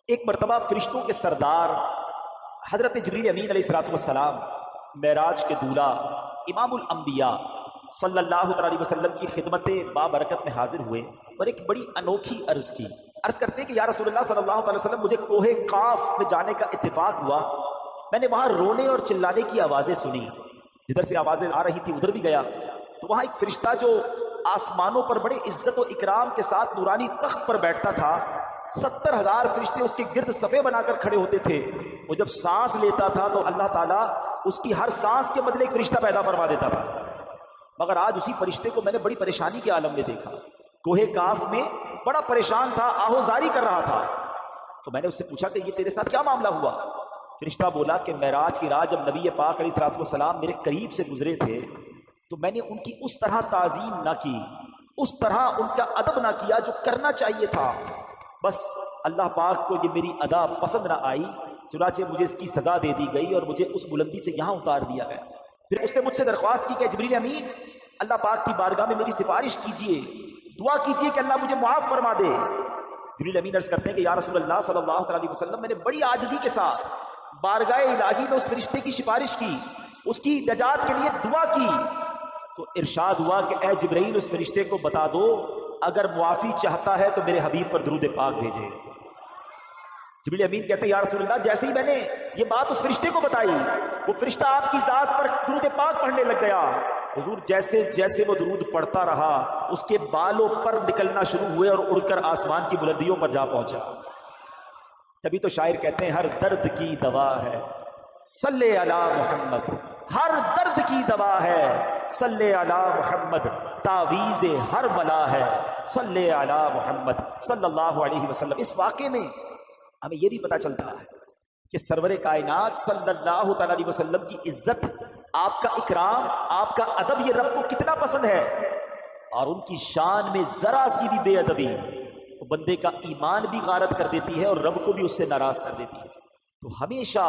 ایک مرتبہ فرشتوں کے سردار حضرت جبریل امین علیہ الصلوۃ والسلام معراج کے دولہ امام الانبیاء صلی اللہ علیہ وسلم کی خدمت بابرکت میں حاضر ہوئے اور ایک بڑی انوکھی عرض کی۔ عرض کرتے کہ یا رسول اللہ صلی اللہ علیہ وسلم، مجھے کوہ قاف میں جانے کا اتفاق ہوا، میں نے وہاں رونے اور چلانے کی آوازیں سنی، جدھر سے آوازیں آ رہی تھی ادھر بھی گیا تو وہاں ایک فرشتہ جو آسمانوں پر بڑے عزت و اکرام کے ساتھ نورانی تخت پر بیٹھتا تھا، 70,000 فرشتے اس کے گرد صفے بنا کر کھڑے ہوتے تھے۔ وہ جب سانس لیتا تھا تو اللہ تعالیٰ اس کی ہر سانس کے بدلے ایک فرشتہ پیدا فرما دیتا تھا۔ مگر آج اسی فرشتے کو میں نے بڑی پریشانی کے عالم میں دیکھا، کوہ کاف میں بڑا پریشان تھا، آہوزاری کر رہا تھا۔ تو میں نے اس سے پوچھا کہ یہ تیرے ساتھ کیا معاملہ ہوا؟ فرشتہ بولا کہ معراج کی رات جب نبی پاک علیہ الصلوۃ والسلام میرے قریب سے گزرے تھے تو میں نے ان کی اس طرح تعظیم نہ کی، اس طرح ان کا ادب نہ کیا جو کرنا چاہیے تھا۔ بس اللہ پاک کو یہ میری ادا پسند نہ آئی، چنانچہ مجھے اس کی سزا دے دی گئی اور مجھے اس بلندی سے یہاں اتار دیا گیا۔ پھر اس نے مجھ سے درخواست کی کہ جبریل امین، اللہ پاک کی بارگاہ میں میری سفارش کیجئے، دعا کیجئے کہ اللہ مجھے معاف فرما دے۔ جبریل امین عرض کرتے ہیں کہ یا رسول اللہ صلی اللہ علیہ وسلم، میں نے بڑی عاجزی کے ساتھ بارگاہ الہی میں اس فرشتے کی سفارش کی، اس کی نجات کے لیے دعا کی، تو ارشاد ہوا کہ اے جبرائیل، اس فرشتے کو بتا دو اگر معافی چاہتا ہے تو میرے حبیب پر درود پاک بھیجے۔ جبریل امین کہتے ہیں یا رسول اللہ، جیسے ہی میں نے یہ بات اس فرشتے کو بتائی، وہ فرشتہ آپ کی ذات پر درود پاک پڑھنے لگ گیا۔ حضور جیسے جیسے وہ درود پڑھتا رہا، اس کے بالوں پر نکلنا شروع ہوئے اور اڑ کر آسمان کی بلندیوں پر جا پہنچا۔ تبھی تو شاعر کہتے ہیں ہر درد کی دوا ہے صلی علی محمد، ہر درد کی دوا ہے صلی علی محمد، تعویذ ہر بلا ہے صلی علی محمد صلی اللہ علیہ وسلم۔ اس واقعے میں ہمیں یہ بھی پتہ چلتا ہے کہ سرور کائنات صلی اللہ تعالی علیہ وسلم کی عزت، آپ کا اکرام، آپ کا ادب یہ رب کو کتنا پسند ہے، اور ان کی شان میں ذرا سی بھی بے ادبی وہ بندے کا ایمان بھی غارت کر دیتی ہے اور رب کو بھی اس سے ناراض کر دیتی ہے۔ تو ہمیشہ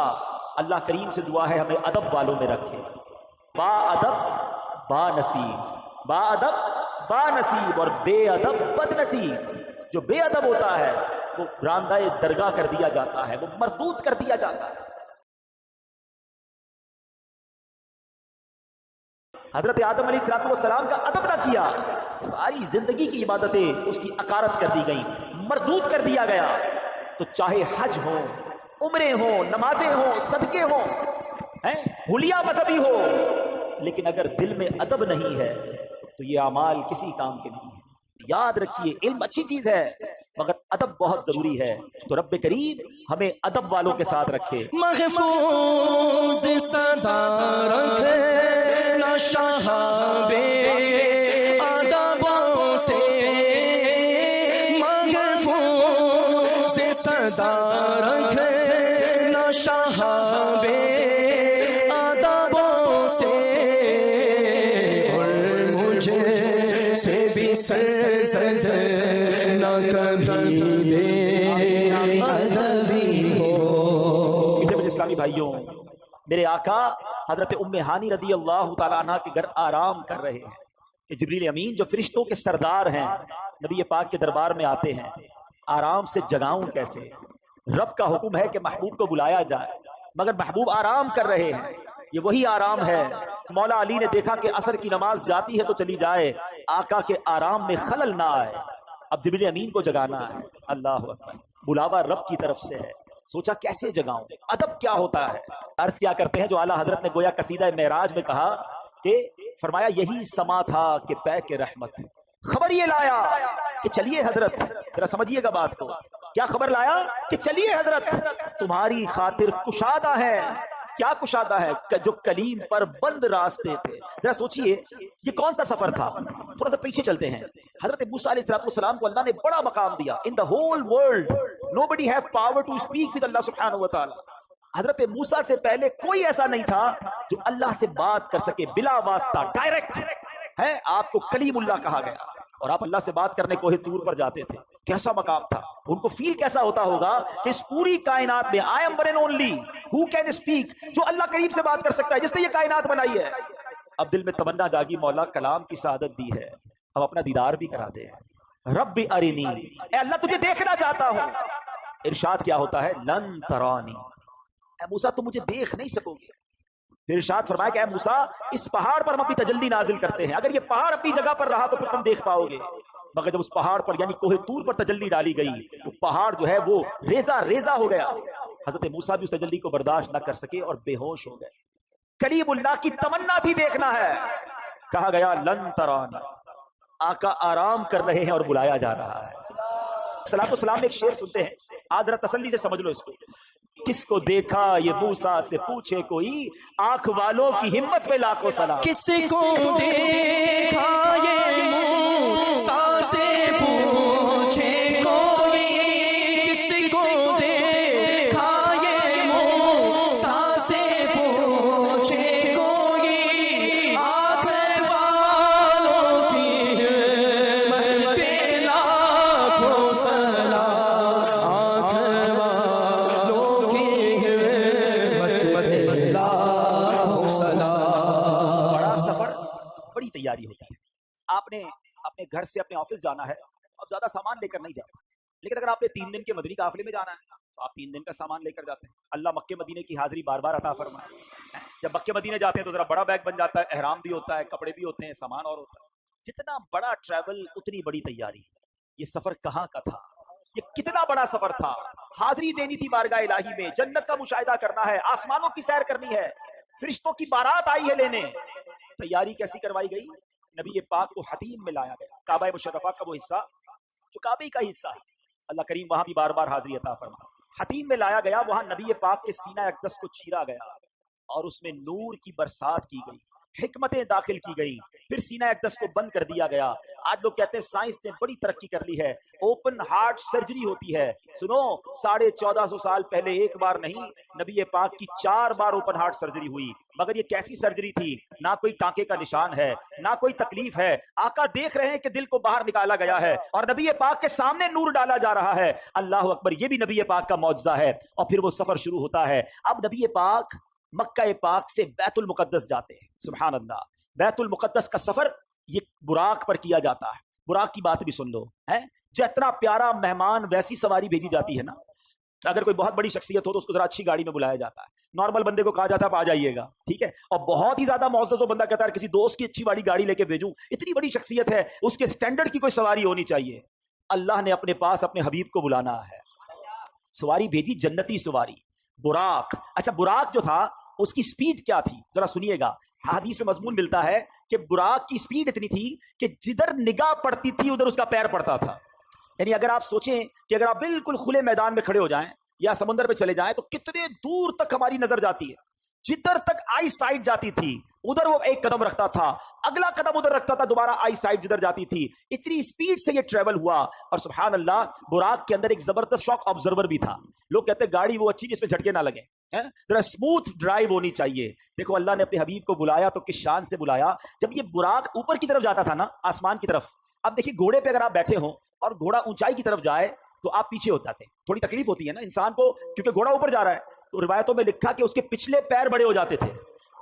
اللہ کریم سے دعا ہے ہمیں ادب والوں میں رکھے، با ادب با نصیب، با ادب با نصیب، اور بے ادب بد نصیب۔ جو بے ادب ہوتا ہے وہ راندہ درگاہ کر دیا جاتا ہے، وہ مردود کر دیا جاتا ہے۔ حضرت آدم علیہ السلام کا ادب نہ کیا، ساری زندگی کی عبادتیں اس کی اکارت کر دی گئیں، مردود کر دیا گیا۔ تو چاہے حج ہو، عمرے ہوں، نمازیں ہوں، صدقے ہوں، حلیہ مذہبی ہو، لیکن اگر دل میں ادب نہیں ہے تو یہ اعمال کسی کام کے نہیں ہے۔ یاد رکھیے علم اچھی چیز ہے مگر ادب بہت ضروری ہے، تو رب کریم ہمیں ادب والوں کے ساتھ رکھے۔ محفوظ سزا رکھے نہ شہاب ادبوں سے، محفوظ سزا رکھے نہ شہاب ادبوں سے، اور مجھے سے بھی سرزد نہ کبھی بے ادبی ہو۔ میٹھے اسلامی بھائیوں، میرے آقا حضرت ام ہانی رضی اللہ تعالیٰ عنہ کے گھر آرام کر رہے ہیں کہ جبریل امین جو فرشتوں کے سردار ہیں نبی پاک کے دربار میں آتے ہیں، آرام سے جگاؤں کیسے؟ رب کا حکم ہے کہ محبوب کو بلایا جائے مگر محبوب آرام کر رہے ہیں۔ یہ وہی آرام ہے، مولا علی نے دیکھا کہ عصر کی نماز جاتی ہے تو چلی جائے، آقا کے آرام میں خلل نہ آئے۔ اب جبریل امین کو جگانا ہے، اللہ اکبر، بلاوا رب کی طرف سے ہے۔ سوچا کیسے جگاؤں، ادب کیا ہوتا ہے؟ عرض کیا کرتے ہیں جو اعلیٰ حضرت نے گویا قصیدہ معراج میں کہا کہ فرمایا یہی سما تھا کہ پے کے رحمت، خبر یہ لایا کہ چلیے حضرت، ذرا سمجھیے گا بات کو، کیا خبر لایا کہ چلیے حضرت تمہاری خاطر کشادہ ہے۔ کیا کشادہ ہے؟ جو کلیم پر بند راستے تھے۔ ذرا سوچئے یہ کون سا سفر تھا؟ تھوڑا سا پیچھے چلتے ہیں۔ حضرت موسیٰ علیہ السلام کو اللہ نے بڑا مقام دیا۔ In the whole world nobody have power to speak with Allah سبحانہ وتعالی۔ حضرت موسیٰ سے پہلے کوئی ایسا نہیں تھا جو اللہ سے بات کر سکے بلا واسطہ، ڈائریکٹ ہے۔ آپ کو کلیم اللہ کہا گیا اور آپ اللہ سے بات کرنے کوہ طور پر جاتے تھے۔ کیسا مقام تھا؟ ان کو فیل کیسا ہوتا ہوگا کہ اس پوری کائنات میں I am one and only who can speak، جو اللہ کریم سے بات کر سکتا ہے، جس نے یہ کائنات بنائی ہے۔ اب دل میں تمنا جاگی، مولا کلام کی سعادت دی ہے، اب اپنا دیدار بھی کرا دے۔ رب ارنی، اے اللہ تجھے دیکھنا چاہتا ہوں۔ ارشاد کیا ہوتا ہے؟ لن ترانی، اے موسیٰ تم مجھے دیکھ نہیں سکو گے۔ پھر ارشاد فرمایا کہ اے موسیٰ اس پہاڑ پر ہم اپنی تجلی نازل کرتے ہیں، اگر یہ پہاڑ اپنی جگہ پر رہا تو پھر تم دیکھ پاؤ گے۔ مگر جب اس پہاڑ پر یعنی کوہ طور پر تجلی ڈالی گئی، وہ پہاڑ جو ہے وہ ریزہ ریزہ ہو گیا۔ حضرت موسیٰ بھی اس تجلی کو برداشت نہ کر سکے اور بے ہوش ہو گئے۔ کلیم اللہ کی تمنا بھی دیکھنا ہے، کہا گیا لن ترانی، آقا آرام کر رہے ہیں اور بلایا جا رہا ہے۔ صلاۃ والسلام میں ایک شعر سنتے ہیں، آج ذرا تسلی سے سمجھ لو اس کو۔ کس کو دیکھا یہ موسیٰ سے پوچھے کوئی، آنکھ والوں کی ہمت پہ لاکھوں سلام۔ کس کو دیکھا یہ موسیٰ سے پوچھے کوئی، کس کو دیکھا یہ موسیٰ سے پوچھے کوئی، آنکھ والوں کی ہمت پہ لاکھوں سلام، آنکھ والوں کی ہمت پہ لاکھوں سلام۔ بڑا سفر بڑی تیاری ہوتی ہے۔ آپ نے اپنے گھر سے اپنے آفس جانا ہے، اب زیادہ سامان لے کر نہیں جاتے، لیکن اگر آپ نے 3 دن کے مدنی قافلے میں جانا ہے تو آپ 3 دن کا سامان لے کر جاتے ہیں۔ اللہ مکے مدینے کی حاضری بار بار عطا فرمائے۔ جب مکے مدینے جاتے ہیں تو ذرا بڑا بیگ بن جاتا ہے، احرام بھی ہوتا ہے، کپڑے بھی ہوتے ہیں، سامان اور ہوتا ہے۔ جتنا بڑا ٹریول اتنی بڑی تیاری۔ یہ سفر کہاں کا تھا، یہ کتنا بڑا سفر تھا۔ حاضری دینی تھی بارگاہ الہی میں، جنت کا مشاہدہ کرنا ہے، آسمانوں کی سیر کرنی ہے، فرشتوں کی بارات آئی ہے لینے۔ تیاری کیسی کروائی گئی؟ نبی پاک کو حتیم میں لایا گیا، کعبہ مشرفہ کا وہ حصہ جو کعبے کا حصہ ہے، اللہ کریم وہاں بھی بار بار حاضری عطا فرما۔ حتیم میں لایا گیا، وہاں نبی پاک کے سینہ اقدس کو چیرا گیا اور اس میں نور کی برسات کی گئی، حکمتیں داخل کی گئی، پھر سینہ اقدس کو بند کر دیا گیا۔ آج لوگ کہتے ہیں سائنس نے بڑی ترقی کر لی ہے، اوپن ہارٹ سرجری ہوتی ہے۔ سنو، 1450 سال پہلے ایک بار نہیں، نبی پاک کی 4 بار اوپن ہارٹ سرجری ہوئی۔ مگر یہ کیسی سرجری تھی؟ نہ کوئی ٹانکے کا نشان ہے، نہ کوئی تکلیف ہے، آقا دیکھ رہے ہیں کہ دل کو باہر نکالا گیا ہے اور نبی پاک کے سامنے نور ڈالا جا رہا ہے۔ اللہ اکبر، یہ بھی نبی پاک کا معجزہ ہے۔ اور پھر وہ سفر شروع ہوتا ہے۔ اب نبی پاک مکہ پاک سے بیت المقدس جاتے ہیں۔ سبحان اللہ، بیت المقدس کا سفر یہ براق پر کیا جاتا ہے۔ براق کی بات بھی سن لو، ہے جو اتنا پیارا مہمان ویسی سواری بھیجی جاتی ہے نا، اگر کوئی بہت بڑی شخصیت ہو تو اس کو ذرا اچھی گاڑی میں بلایا جاتا ہے، نارمل بندے کو کہا جاتا ہے آپ آ جائیے گا، ٹھیک ہے، اور بہت ہی زیادہ معزز ہو بندہ کہتا ہے کسی دوست کی اچھی والی گاڑی لے کے بھیجوں، اتنی بڑی شخصیت ہے، اس کے سٹینڈرڈ کی کوئی سواری ہونی چاہیے۔ اللہ نے اپنے پاس اپنے حبیب کو بلانا ہے، سواری بھیجی، جنتی سواری، براق۔ اچھا، براق جو تھا اس کی سپیڈ کیا تھی ذرا سنیے گا۔ حدیث میں مضمون ملتا ہے کہ براق کی سپیڈ اتنی تھی کہ جدھر نگاہ پڑتی تھی ادھر اس کا پیر پڑتا تھا۔ یعنی اگر آپ سوچیں کہ اگر آپ بالکل کھلے میدان میں کھڑے ہو جائیں یا سمندر پہ چلے جائیں تو کتنے دور تک ہماری نظر جاتی ہے، جدھر تک آئی سائٹ جاتی تھی ادھر وہ ایک قدم رکھتا تھا، اگلا قدم ادھر رکھتا تھا، دوبارہ آئی سائٹ جدھر جاتی تھی۔ اتنی سپیڈ سے یہ ٹریول ہوا، اور سبحان اللہ براق کے اندر ایک زبردست شاک آبزرور بھی تھا۔ لوگ کہتے ہیں گاڑی وہ اچھی جس میں جھٹکے نہ لگے، ذرا سموتھ ڈرائیو ہونی چاہیے۔ دیکھو اللہ نے اپنے حبیب کو بلایا تو کس شان سے بلایا۔ جب یہ براق اوپر کی طرف جاتا تھا نا، آسمان کی طرف، اب دیکھیے گھوڑے پہ اگر آپ بیٹھے ہوں اور گھوڑا اونچائی کی طرف جائے تو آپ پیچھے ہو جاتے ہیں، تھوڑی تکلیف ہوتی ہے نا انسان کو، کیونکہ گھوڑا اوپر جا رہا ہے۔ تو روایتوں میں لکھا کہ اس کے پچھلے پیر بڑے ہو جاتے تھے،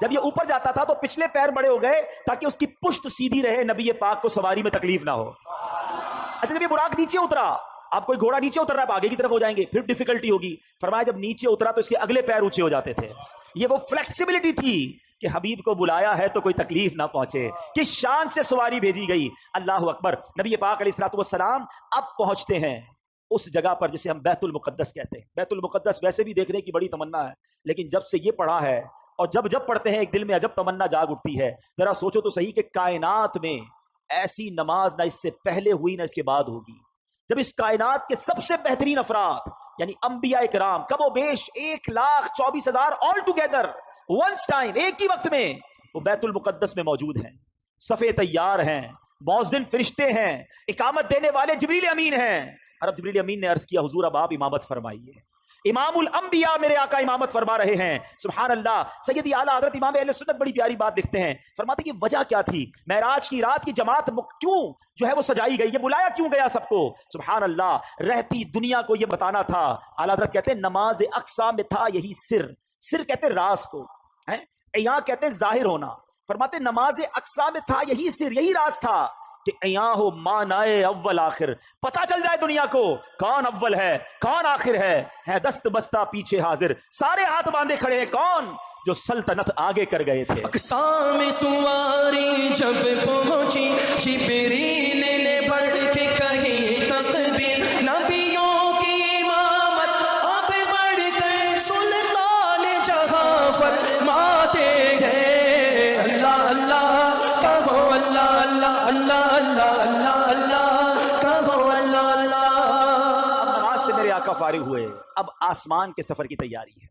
جب یہ اوپر جاتا تھا تو پچھلے پیر بڑے ہو گئے تاکہ اس کی پشت سیدھی رہے، نبی پاک کو سواری میں تکلیف نہ ہو۔ اچھا، جب یہ براق نیچے اترا، آپ کوئی گھوڑا نیچے اتر رہا ہے آپ آگے کی طرف ہو جائیں گے، پھر ڈیفیکلٹی ہوگی۔ فرمایا جب نیچے اترا تو اس کے اگلے پیر اونچے ہو جاتے تھے۔ یہ وہ فلیکسیبلٹی تھی کہ حبیب کو بلایا ہے تو کوئی تکلیف نہ پہنچے، کس شان سے سواری بھیجی گئی۔ اللہ اکبر۔ نبی پاک علیہ الصلوۃ والسلام اب پہنچتے ہیں اس جگہ پر جسے ہم بیت المقدس کہتے ہیں۔ بیت المقدس ویسے بھی دیکھنے کی بڑی تمنا ہے، لیکن جب سے یہ پڑھا ہے اور جب پڑھتے ہیں ایک دل میں عجب تمنا جاگ اٹھتی ہے۔ ذرا سوچو تو صحیح کہ کائنات میں ایسی نماز نہ اس سے پہلے ہوئی نہ اس کے بعد ہوگی، جب اس کائنات کے سب سے بہترین افراد یعنی انبیاء کرام کم و بیش 1,24,000 آل ٹوگیدر ونس ٹائم، ایک ہی وقت میں وہ بیت المقدس میں موجود ہیں، صفے تیار ہیں، مؤذن فرشتے ہیں، اقامت دینے والے جبریل امین ہیں۔ اور اب جبریل امین نے عرض کیا حضور اب آپ امامت فرمائیے، امام الانبیاء میرے آقا امامت فرما رہے ہیں۔ سبحان اللہ۔ سیدی اعلیٰ حضرت امام اہل سنت بڑی پیاری بات لکھتے ہیں، فرماتے کہ وجہ کیا تھی، معراج کی رات کی جماعت کیوں جو ہے وہ سجائی گئی، یہ بلایا کیوں گیا سب کو۔ سبحان اللہ۔ رہتی دنیا کو یہ بتانا تھا۔ اعلیٰ حضرت کہتے ہیں نماز اقصا میں تھا یہی سر کہتے ہیں راز کو، یہاں کہتے ہیں ظاہر ہونا۔ فرماتے نماز اقصا میں تھا یہی سر، یہی راز تھا کہ ایاں ہو مانائے اول آخر، پتا چل جائے دنیا کو کون اول ہے کون آخر ہے دست بستہ پیچھے حاضر، سارے ہاتھ باندھے کھڑے ہیں، کون؟ جو سلطنت آگے کر گئے تھے۔ اقسام سواری جب پہنچی، جبریل نے بڑھ کے کہی تقبیر، نبیوں کی امامت اب بڑھ کر سلطان جہاں فرماتے ہیں، اللہ اللہ کہو، اللہ اللہ اللہ اللہ اللہ اللہ کہو، اللہ اللہ۔ اب نماز سے میرے آقا فارغ ہوئے، اب آسمان کے سفر کی تیاری ہے۔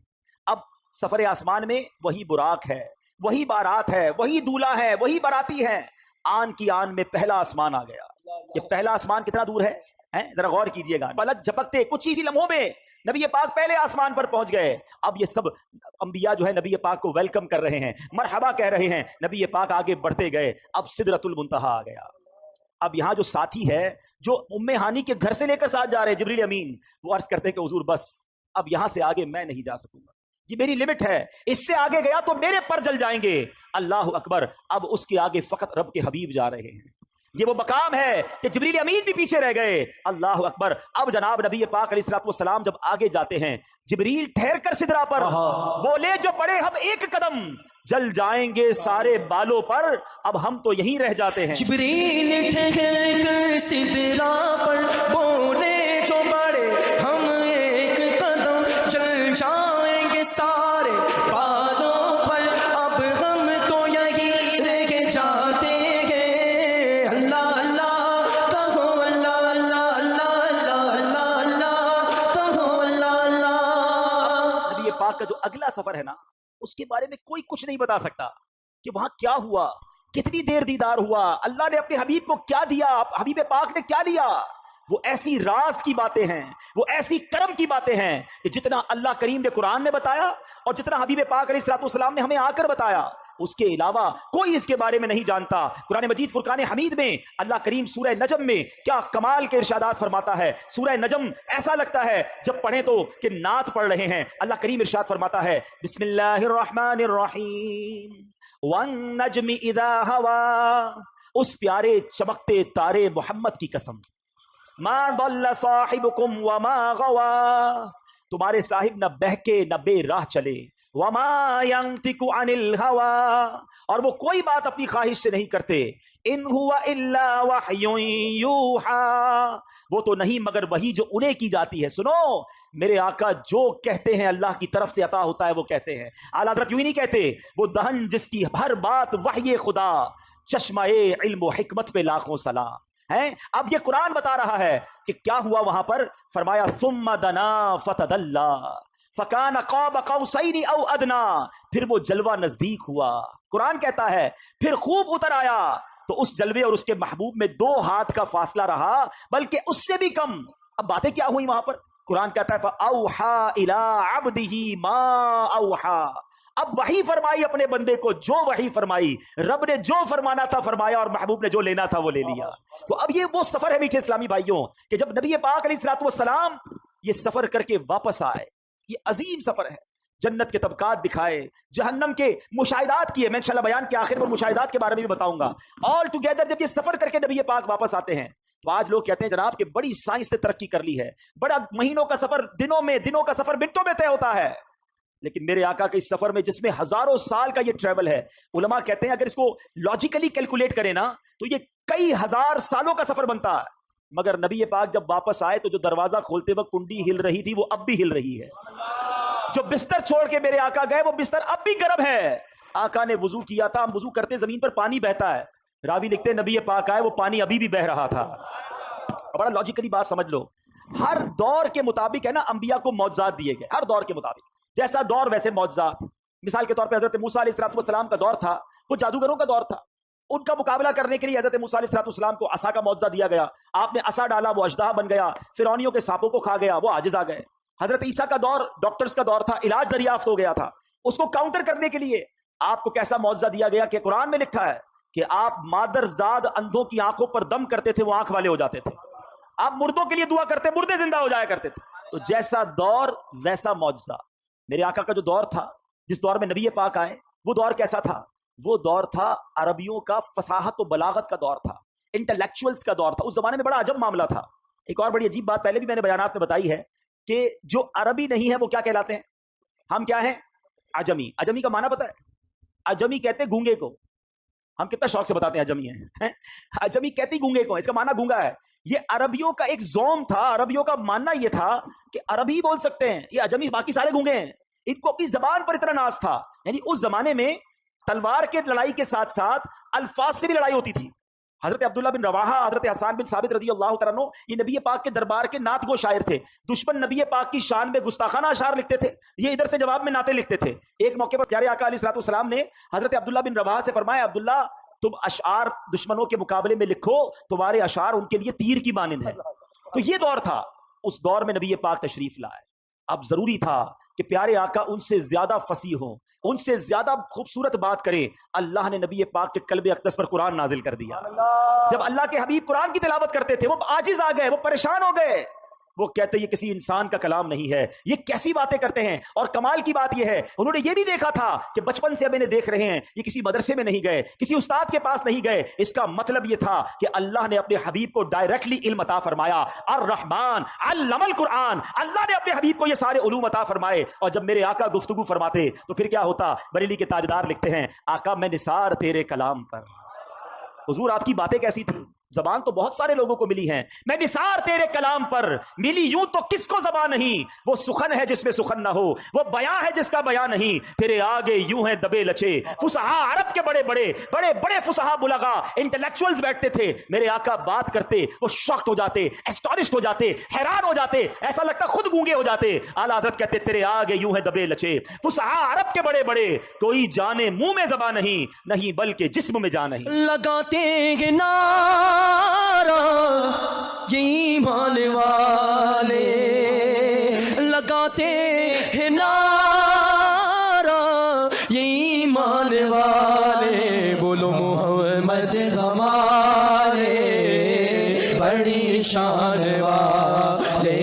اب سفر آسمان میں وہی براق ہے، وہی بارات ہے، وہی دولہا ہے، وہی باراتی ہے۔ آن کی آن میں پہلا آسمان آ گیا۔ یہ پہلا آسمان کتنا دور ہے ذرا غور کیجئے گا، پلک جھپکتے کچھ ہی لمحوں میں نبی پاک پہلے آسمان پر پہنچ گئے۔ اب یہ سب انبیاء جو ہے نبی پاک کو ویلکم کر رہے ہیں، مرحبا کہہ رہے ہیں، نبی پاک آگے بڑھتے گئے۔ اب سدرۃ المنتہا آ گیا۔ اب یہاں جو ساتھی ہے جو ام ہانی کے گھر سے لے کر ساتھ جا رہے ہیں، جبریل امین، وہ عرض کرتے ہیں کہ حضور بس اب یہاں سے آگے میں نہیں جا سکوں گا، یہ میری لمٹ ہے، اس سے آگے گیا تو میرے پر جل جائیں گے۔ اللہ اکبر، اب اس کے آگے فقط رب کے حبیب جا رہے ہیں۔ یہ وہ مقام ہے کہ جبریل امین بھی پیچھے رہ گئے۔ اللہ اکبر، اب جناب نبی پاک علیہ الصلوۃ والسلام جب آگے جاتے ہیں، جبریل ٹھہر کر سدرا پر بولے جو بڑے ہم ایک قدم، جل جائیں گے سارے بالوں پر، اب ہم تو یہیں رہ جاتے ہیں۔ جبریل ٹھہر کر سدرا پر بولے جو بڑے ہم ایک قدم، جل جائیں گے سارے بالوں پر، اب ہم تو یہیں رہ جاتے ہیں۔ اللہ اللہ کہو، اللہ اللہ اللہ اللہ اللہ اللہ کہو، اللہ اللہ۔ نبی پاک کا جو اگلا سفر ہے نا، اس کے بارے میں کوئی کچھ نہیں بتا سکتا کہ وہاں کیا ہوا، کتنی دیر دیدار ہوا، اللہ نے اپنے حبیب کو کیا دیا، حبیب پاک نے کیا لیا۔ وہ ایسی راز کی باتیں ہیں، وہ ایسی کرم کی باتیں ہیں کہ جتنا اللہ کریم نے قرآن میں بتایا اور جتنا حبیب پاک علیہ الصلوۃ والسلام نے ہمیں آ کر بتایا، اس کے علاوہ کوئی اس کے بارے میں نہیں جانتا۔ قرآن مجید فرقان حمید میں اللہ کریم سورہ نجم میں کیا کمال کے ارشادات فرماتا ہے۔ سورہ نجم ایسا لگتا ہے جب پڑھیں تو کہ نعت پڑھ رہے ہیں۔ اللہ کریم ارشاد فرماتا ہے، بسم اللہ الرحمن الرحیم، والنجم اذا ہوا، اس پیارے چمکتے تارے محمد کی قسم، ما ضل صاحبکم وما غوا، تمہارے صاحب نہ بہکے نہ بے راہ چلے، وما ينطق عن الهوى، اور وہ کوئی بات اپنی خواہش سے نہیں کرتے، ان هو الا وحی یوحى، وہ تو نہیں مگر وہی جو انہیں کی جاتی ہے۔ سنو، میرے آقا جو کہتے ہیں اللہ کی طرف سے عطا ہوتا ہے وہ کہتے ہیں۔ اعلیٰ حضرت یوں ہی نہیں کہتے، وہ دہن جس کی ہر بات وحی خدا، چشمہ علم و حکمت پہ لاکھوں سلام ہے۔ اب یہ قرآن بتا رہا ہے کہ کیا ہوا وہاں پر، فرمایا ثم دنا فتدلا فکان قاب قوسین او ادنا، پھر وہ جلوہ نزدیک ہوا۔ قرآن کہتا ہے پھر خوب اتر آیا، تو اس جلوے اور اس کے محبوب میں 2 ہاتھ کا فاصلہ رہا، بلکہ اس سے بھی کم۔ اب باتیں کیا ہوئی وہاں پر؟ قرآن کہتا ہے فَأَوْحَا إِلَىٰ عَبْدِهِ مَا أَوْحَا، اب وحی فرمائی اپنے بندے کو جو وحی فرمائی، رب نے جو فرمانا تھا فرمایا اور محبوب نے جو لینا تھا وہ لے لیا۔ تو اب یہ وہ سفر ہے میٹھے اسلامی بھائیوں کہ جب نبی پاک علیہ الصلوۃ والسلام یہ سفر کر کے واپس آئے، یہ عظیم سفر ہے، جنت کے طبقات دکھائے، جہنم کے مشاہدات کیے۔ میں انشاءاللہ بیان کے آخر میں مشاہدات کے بارے میں بھی بتاؤں گا۔ آل ٹوگیدر جب یہ سفر کر کے نبی پاک واپس آتے ہیں تو آج لوگ کہتے ہیں جناب کہ بڑی سائنس نے ترقی کر لی ہے، بڑا مہینوں کا سفر دنوں میں، دنوں کا سفر منٹوں میں طے ہوتا ہے۔ لیکن میرے آقا کے اس سفر میں جس میں ہزاروں سال کا یہ ٹریول ہے، علماء کہتے ہیں اگر اس کو لاجیکلی کیلکولیٹ کریں نا تو یہ کئی ہزار سالوں کا سفر بنتا ہے۔ مگر نبی پاک جب واپس آئے تو جو دروازہ کھولتے وقت کنڈی ہل رہی تھی وہ اب بھی ہل رہی ہے، جو بستر چھوڑ کے میرے آقا گئے وہ بستر اب بھی گرم ہے۔ آقا نے وضو کیا تھا، ہم وضو کرتے زمین پر پانی بہتا ہے، راوی لکھتے نبی پاک آئے وہ پانی ابھی بھی بہ رہا تھا۔ بڑا لاجیکلی بات سمجھ لو، ہر دور کے مطابق ہے نا انبیاء کو معجزات دیے گئے، ہر دور کے مطابق، جیسا دور ویسے معجزات۔ مثال کے طور پہ حضرت موسیٰ علیہ السلام کا دور تھا، وہ جادوگروں کا دور تھا، ان کا مقابلہ کرنے کے لیے حضرت موسیٰ علیہ السلام کو عصا کا معجزہ دیا گیا، آپ نے عصا ڈالا وہ اژدہا بن گیا، فرعونیوں کے سانپوں کو کھا گیا، وہ عاجز آ گئے۔ حضرت عیسیٰ کا دور ڈاکٹرز کا دور تھا، علاج دریافت ہو گیا تھا، اس کو کاؤنٹر کرنے کے لیے آپ کو کیسا معجزہ دیا گیا کہ قرآن میں لکھا ہے کہ آپ مادر زاد اندھوں کی آنکھوں پر دم کرتے تھے وہ آنکھ والے ہو جاتے تھے، آپ مردوں کے لیے دعا کرتے مردے زندہ ہو جایا کرتے تھے۔ تو جیسا دور ویسا معجزہ۔ میرے آقا کا جو دور تھا، جس دور میں نبی پاک آئے، وہ دور کیسا تھا؟ وہ دور تھا عربیوں کا فصاحت و بلاغت کا دور تھا، انٹلیکچوئلز کا دور تھا. اس زمانے میں بڑا عجب معاملہ تھا. ایک اور بڑی عجیب بات پہلے بھی میں نے بیانات میں بتائی ہے کہ جو عربی نہیں ہے وہ کیا کہلاتے ہیں؟ ہم کیا ہیں؟ عجمی. عجمی کا معنی پتہ ہے؟ عجمی کہتے ہیں گونگے کو. ہم کتنا شوق سے بتاتے ہیں عجمی ہیں. عجمی کہتے ہی گونگے کو. اس کا معنی گونگا ہے. یہ عربیوں کا ایک زوم تھا. عربیوں کا ماننا یہ تھا کہ عربی بول سکتے ہیں یہ عجمی، باقی سارے گونگے ہیں. ان کو اپنی زبان پر اتنا ناز تھا. یعنی اس زمانے میں تلوار کے لڑائی کے ساتھ ساتھ الفاظ سے بھی لڑائی ہوتی تھی. حضرت عبداللہ بن رواحہ، حضرت حسان بن ثابت رضی اللہ تعالیٰ عنہ، یہ نبی پاک کے دربار کے نعت گو شاعر تھے. دشمن نبی پاک کی شان میں گستاخانہ اشعار لکھتے تھے، یہ ادھر سے جواب میں نعتیں لکھتے تھے. ایک موقع پر پیارے آقا علیہ الصلوۃ والسلام نے حضرت عبداللہ بن رواحہ سے فرمایا، عبداللہ تم اشعار دشمنوں کے مقابلے میں لکھو، تمہارے اشعار ان کے لیے تیر کی مانند ہے. تو یہ دور تھا. اس دور میں نبی پاک تشریف لائے. اب ضروری تھا کہ پیارے آقا ان سے زیادہ فصیح ہوں، ان سے زیادہ خوبصورت بات کریں. اللہ نے نبی پاک کے قلب اقدس پر قرآن نازل کر دیا. جب اللہ کے حبیب قرآن کی تلاوت کرتے تھے وہ عاجز آ گئے، وہ پریشان ہو گئے. وہ کہتے یہ کسی انسان کا کلام نہیں ہے، یہ کیسی باتیں کرتے ہیں. اور کمال کی بات یہ ہے انہوں نے یہ بھی دیکھا تھا کہ بچپن سے اب انہیں دیکھ رہے ہیں یہ کسی مدرسے میں نہیں گئے، کسی استاد کے پاس نہیں گئے. اس کا مطلب یہ تھا کہ اللہ نے اپنے حبیب کو ڈائریکٹلی علم عطا فرمایا. الرحمن علم القرآن، اللہ نے اپنے حبیب کو یہ سارے علوم عطا فرمائے. اور جب میرے آقا گفتگو فرماتے تو پھر کیا ہوتا؟ بریلی کے تاجدار لکھتے ہیں، آقا میں نثار تیرے کلام پر. حضور آپ کی باتیں کیسی تھی؟ زبان تو بہت سارے لوگوں کو ملی ہیں، میں نثار تیرے کلام پر. ملی یوں تو کس کو زبان نہیں؟ وہ سخن ہے جس میں سخن نہ ہو، وہ بیان ہے جس کا بیان نہیں. تیرے آگے یوں ہیں دبے لچے. فصحا عرب کے بڑے بڑے بڑے بڑے فصحا بلغا انٹلیکچوئلز بیٹھتے تھے. میرے آقا بات کرتے وہ شاکڈ ہو جاتے، اسٹونشڈ ہو جاتے، حیران ہو جاتے، ایسا لگتا خود گونگے ہو جاتے. اعلیٰ حضرت کہتے تیرے آگے یوں ہیں دبے لچے. فصحا عرب کے بڑے بڑے، کوئی جانے منہ میں زبان نہیں، نہیں بلکہ جسم میں جان نہیں. لگاتے ہیں یہ ایمان والے، لگاتے ہیں نعرہ یہ ایمان والے. بولو محمد ہمارے بڑی شان والے،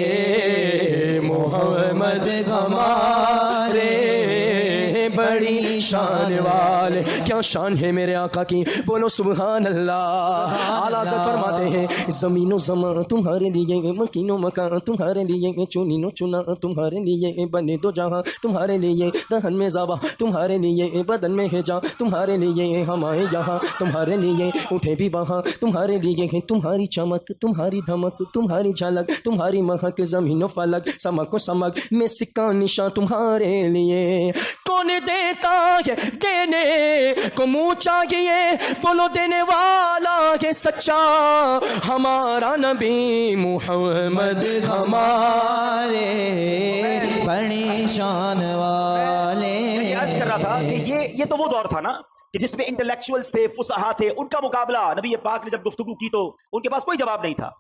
محمد ہمارے بڑی شان والے. کیا شان ہے میرے آقا کی، بولو سبحان اللہ. اعلیٰ حضرت فرماتے ہیں زمین و زمان تمہارے لیے، مکین و مکان تمہارے لیے، چنین و چنا تمہارے لیے، بنے دو جہاں تمہارے لیے، دہن میں زبا تمہارے لیے، بدن میں ہے جاں تمہارے لیے، ہم آئے یہاں تمہارے لیے، اٹھے بھی وہاں تمہارے لیے. تمہاری چمک، تمہاری دھمک، تمہاری جھلک، تمہاری مہک، زمین و فلک، سمک و سمک میں سکہ نشاں تمہارے لیے. کون دیتا ہے دینے کو منہ چاہیے، بولو دینے والا ہے سچا ہمارا نبی محمد ہمارے بڑی شان والے. میں عرض کر رہا تھا کہ یہ تو وہ دور تھا نا کہ جس میں انٹلیکچوئلز تھے، فصحا تھے، ان کا مقابلہ نبی پاک نے جب گفتگو کی تو ان کے پاس کوئی جواب نہیں تھا.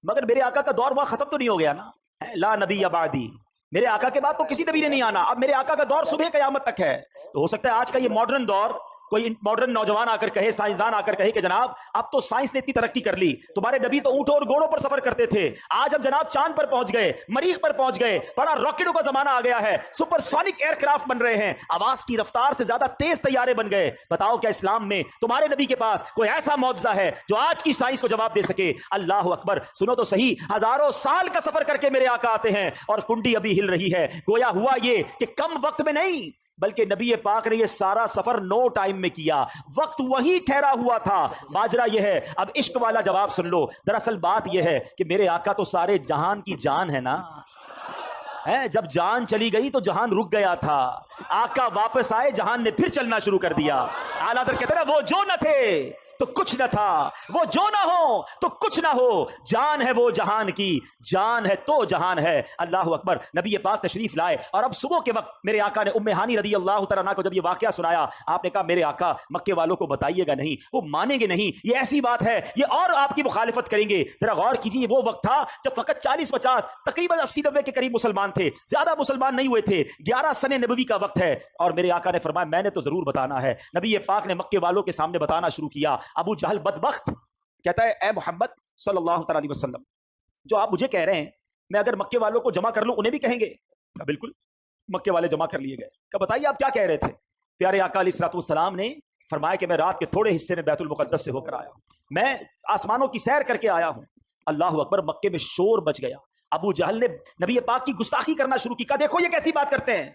مگر میرے آقا کا دور وہاں ختم تو نہیں ہو گیا نا. لا نبی بعدی، میرے آقا کے بعد تو کسی نبی نے نہیں آنا. اب میرے آقا کا دور صبح قیامت تک ہے. تو ہو سکتا ہے آج کا یہ ماڈرن دور کوئی ماڈرن نوجوان آ کر کہے، سائنسدان آ کر کہے کہ جناب اب تو سائنس نے اتنی ترقی کر لی، تمہارے نبی تو اونٹوں اور گھوڑوں پر سفر کرتے تھے، آج ہم جناب چاند پر پہنچ گئے، مریخ پر پہنچ گئے، بڑا راکٹوں کا زمانہ آ گیا ہے، سپر سونک ایئر کرافٹ بن رہے ہیں، آواز کی رفتار سے زیادہ تیز طیارے بن گئے. بتاؤ کیا اسلام میں تمہارے نبی کے پاس کوئی ایسا معجزہ ہے جو آج کی سائنس کو جواب دے سکے؟ اللہ اکبر. سنو تو صحیح، ہزاروں سال کا سفر کر کے میرے آقا آتے ہیں اور کنڈی ابھی ہل رہی ہے. گویا ہوا یہ کہ کم وقت میں نہیں بلکہ نبی پاک نے یہ سارا سفر نو ٹائم میں کیا، وقت وہی ٹھہرا ہوا تھا. ماجرا یہ ہے، اب عشق والا جواب سن لو. دراصل بات یہ ہے کہ میرے آقا تو سارے جہان کی جان ہے نا. جب جان چلی گئی تو جہان رک گیا تھا، آقا واپس آئے جہان نے پھر چلنا شروع کر دیا. اعلیٰ حضرت کہتے ہیں وہ جو نہ تھے تو کچھ نہ تھا، وہ جو نہ ہو تو کچھ نہ ہو، جان ہے وہ جہان کی، جان ہے تو جہان ہے. اللہ اکبر. نبی پاک تشریف لائے اور اب صبح کے وقت میرے آقا نے ام ہانی رضی اللہ تعالیٰ عنہ کو جب یہ واقعہ سنایا، آپ نے کہا میرے آقا مکے والوں کو بتائیے گا نہیں، وہ مانیں گے نہیں، یہ ایسی بات ہے یہ اور آپ کی مخالفت کریں گے. ذرا غور کیجیے، وہ وقت تھا جب فقط 40-50 تقریباً 80-90 کے قریب مسلمان تھے، زیادہ مسلمان نہیں ہوئے تھے. 11 سن نبوی کا وقت ہے اور میرے آقا نے فرمایا میں نے تو ضرور بتانا ہے. نبی پاک نے مکے والوں کے سامنے بتانا شروع کیا. ابو جہل بدبخت کہتا ہے اے محمد صلی اللہ تعالی علیہ وسلم، جو آپ مجھے کہہ رہے ہیں میں اگر مکے والوں کو جمع کر لوں انہیں بھی کہیں گے؟ کہا بالکل. مکے والے جمع کر لیے گئے. کہا بتائیے آپ کیا کہہ رہے تھے؟ پیارے آقا علیہ الصلوۃ والسلام نے فرمایا کہ میں رات کے تھوڑے حصے میں بیت المقدس سے ہو کر آیا. میں آسمانوں کی سیر کر کے آیا ہوں. اللہ اکبر. مکے میں شور بچ گیا. ابو جہل نے نبی پاک کی گستاخی کرنا شروع کی. کہا دیکھو یہ کیسی بات کرتے ہیں.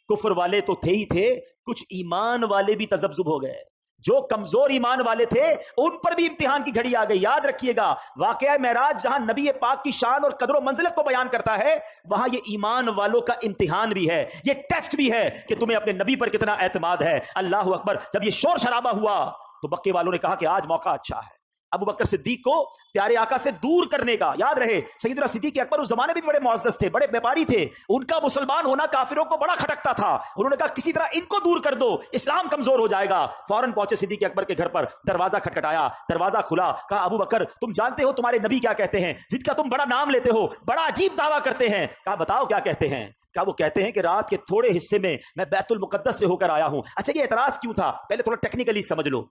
کفر والے تو تھے ہی تھے, کچھ ایمان والے بھی تذبذب ہو گئے. جو کمزور ایمان والے تھے ان پر بھی امتحان کی گھڑی آ گئی. یاد رکھیے گا واقعہ معراج جہاں نبی پاک کی شان اور قدر و منزلت کو بیان کرتا ہے, وہاں یہ ایمان والوں کا امتحان بھی ہے, یہ ٹیسٹ بھی ہے کہ تمہیں اپنے نبی پر کتنا اعتماد ہے. اللہ اکبر. جب یہ شور شرابہ ہوا تو مکے والوں نے کہا کہ آج موقع اچھا ہے ابو بکر صدیق کو پیارے آقا سے دور کرنے کا. یاد رہے سیدنا صدیق اکبر اس زمانے میں بھی بڑے معزز تھے, بڑے بیپاری تھے. ان کا مسلمان ہونا کافروں کو بڑا کھٹکتا تھا. انہوں نے کہا کسی طرح ان کو دور کر دو, اسلام کمزور ہو جائے گا. فوراً پہنچے صدیق اکبر کے گھر پر, دروازہ کھٹکھٹایا, دروازہ کھلا. کہا ابو بکر تم جانتے ہو تمہارے نبی کیا کہتے ہیں, جن کا تم بڑا نام لیتے ہو, بڑا عجیب دعویٰ کرتے ہیں. کہا بتاؤ کیا کہتے ہیں. کیا وہ کہتے ہیں کہ رات کے تھوڑے حصے میں میں بیت المقدس سے ہو کر آیا ہوں. اچھا یہ اعتراض کیوں تھا, پہلے تھوڑا ٹیکنیکلی سمجھ لو.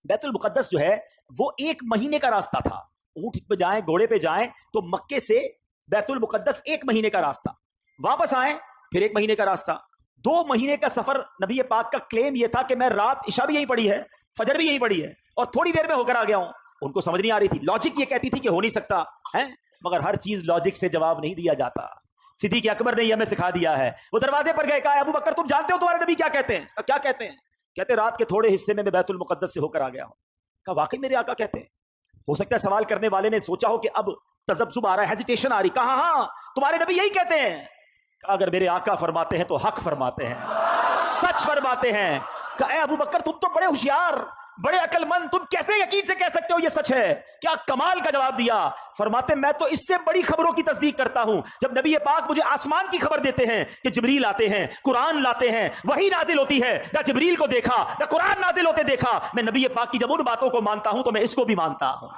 بیت المقدس جو ہے وہ 1 مہینے کا راستہ تھا. اونٹ پہ جائیں گھوڑے پہ جائیں تو مکے سے بیت المقدس 1 مہینے کا راستہ, واپس آئیں پھر 1 مہینے کا راستہ. 2 مہینے کا سفر. نبی پاک کا کلیم یہ تھا کہ میں رات عشاء بھی یہیں پڑھی ہے, فجر بھی یہیں پڑھی ہے, اور تھوڑی دیر میں ہو کر آ گیا ہوں. ان کو سمجھ نہیں آ رہی تھی. لاجک یہ کہتی تھی کہ ہو نہیں سکتا ہے, مگر ہر چیز لاجک سے جواب نہیں دیا جاتا. صدیق اکبر نے یہ ہمیں سکھا دیا ہے. وہ دروازے پر گئے, کہا ابو بکر تم جانتے ہو تمہارے نبی کیا کہتے ہیں. کیا کہتے ہیں. کہتے رات کے تھوڑے حصے میں بیت المقدس سے ہو کر آ گیا ہوں. کہا واقعی میرے آقا کہتے ہیں. ہو سکتا ہے سوال کرنے والے نے سوچا ہو کہ اب تذبذب آ رہا ہے, ہیزیٹیشن آ رہی. کہا ہاں تمہارے نبی یہی کہتے ہیں. کہا اگر میرے آقا فرماتے ہیں تو حق فرماتے ہیں, سچ فرماتے ہیں. کہا اے ابو بکر تم تو بڑے ہوشیار, بڑے عقل مند, تم کیسے یقین سے کہہ سکتے ہو یہ سچ ہے. کیا کمال کا جواب دیا. فرماتے میں تو اس سے بڑی خبروں کی تصدیق کرتا ہوں. جب نبی پاک مجھے آسمان کی خبر دیتے ہیں کہ جبریل آتے ہیں, قرآن لاتے ہیں, وحی نازل ہوتی ہے, نہ جبریل کو دیکھا نہ قرآن نازل ہوتے دیکھا, میں نبی پاک کی جب ان باتوں کو مانتا ہوں تو میں اس کو بھی مانتا ہوں.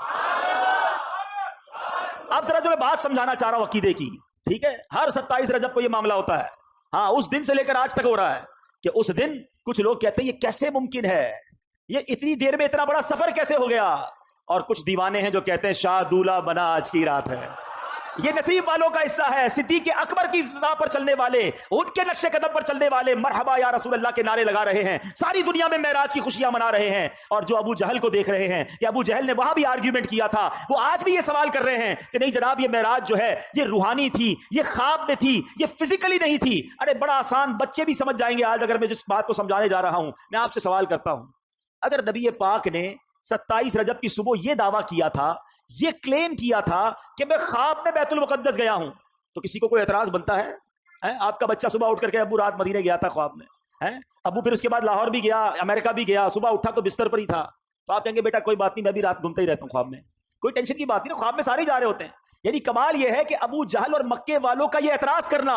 اب ذرا جو میں بات سمجھانا چاہ رہا ہوں عقیدے کی, ٹھیک ہے, ہر 27 رجب کو یہ معاملہ ہوتا ہے. ہاں اس دن سے لے کر آج تک ہو رہا ہے کہ اس دن کچھ لوگ کہتے ہیں یہ کیسے ممکن ہے, یہ اتنی دیر میں اتنا بڑا سفر کیسے ہو گیا. اور کچھ دیوانے ہیں جو کہتے ہیں شاہ دولہ بنا آج کی رات ہے. یہ نصیب والوں کا حصہ ہے. صدیق اکبر کی راہ پر چلنے والے, ان کے نقش قدم پر چلنے والے مرحبا یا رسول اللہ کے نعرے لگا رہے ہیں, ساری دنیا میں معراج کی خوشیاں منا رہے ہیں. اور جو ابو جہل کو دیکھ رہے ہیں کہ ابو جہل نے وہاں بھی آرگیومنٹ کیا تھا, وہ آج بھی یہ سوال کر رہے ہیں کہ نہیں جناب یہ معراج جو ہے یہ روحانی تھی, یہ خواب میں تھی, یہ فزیکلی نہیں تھی. ارے بڑا آسان, بچے بھی سمجھ جائیں گے آج اگر میں جس بات کو سمجھانے جا رہا ہوں. میں آپ سے سوال کرتا ہوں, اگر نبی پاک نے 27 رجب کی صبح یہ دعویٰ کیا تھا, یہ کلیم کیا تھا کہ میں خواب میں بیت المقدس گیا ہوں, تو کسی کو کوئی اعتراض بنتا ہے؟ آپ کا بچہ صبح اٹھ کر کے ابو رات مدینے گیا تھا خواب میں, ابو پھر اس کے بعد لاہور بھی گیا, امریکہ بھی گیا, صبح اٹھا تو بستر پر ہی تھا, تو آپ کہیں گے بیٹا کوئی بات نہیں, میں بھی رات گھومتا ہی رہتا ہوں خواب میں, کوئی ٹینشن کی بات نہیں, خواب میں سارے جا رہے ہوتے ہیں. یعنی کمال یہ ہے کہ ابو جہل اور مکے والوں کا یہ اعتراض کرنا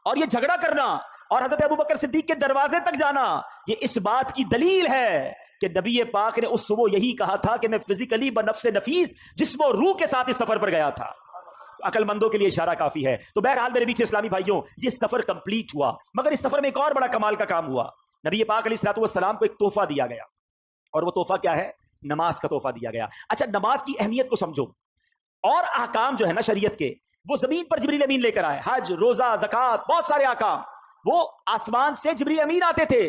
اور یہ جھگڑا کرنا اور حضرت ابو بکر صدیق کے دروازے تک جانا, یہ اس بات کی دلیل ہے کہ نبی پاک نے اس صبح یہی کہا تھا کہ میں فزیکلی بنفس نفیس جسم و روح کے ساتھ اس سفر پر گیا تھا. عقل مندوں کے لیے اشارہ کافی ہے. تو بہرحال میرے بیچ اسلامی بھائیوں, یہ سفر کمپلیٹ ہوا, مگر اس سفر میں ایک اور بڑا کمال کا کام ہوا. نبی پاک علیہ الصلوۃ والسلام کو ایک تحفہ دیا گیا, اور وہ تحفہ کیا ہے؟ نماز کا تحفہ دیا گیا. اچھا نماز کی اہمیت کو سمجھو, اور احکام جو ہے نا شریعت کے, وہ زمین پر جبریل امین لے کر آئے. حج, روزہ, زکات, بہت سارے احکام وہ آسمان سے جبریل امین آتے تھے,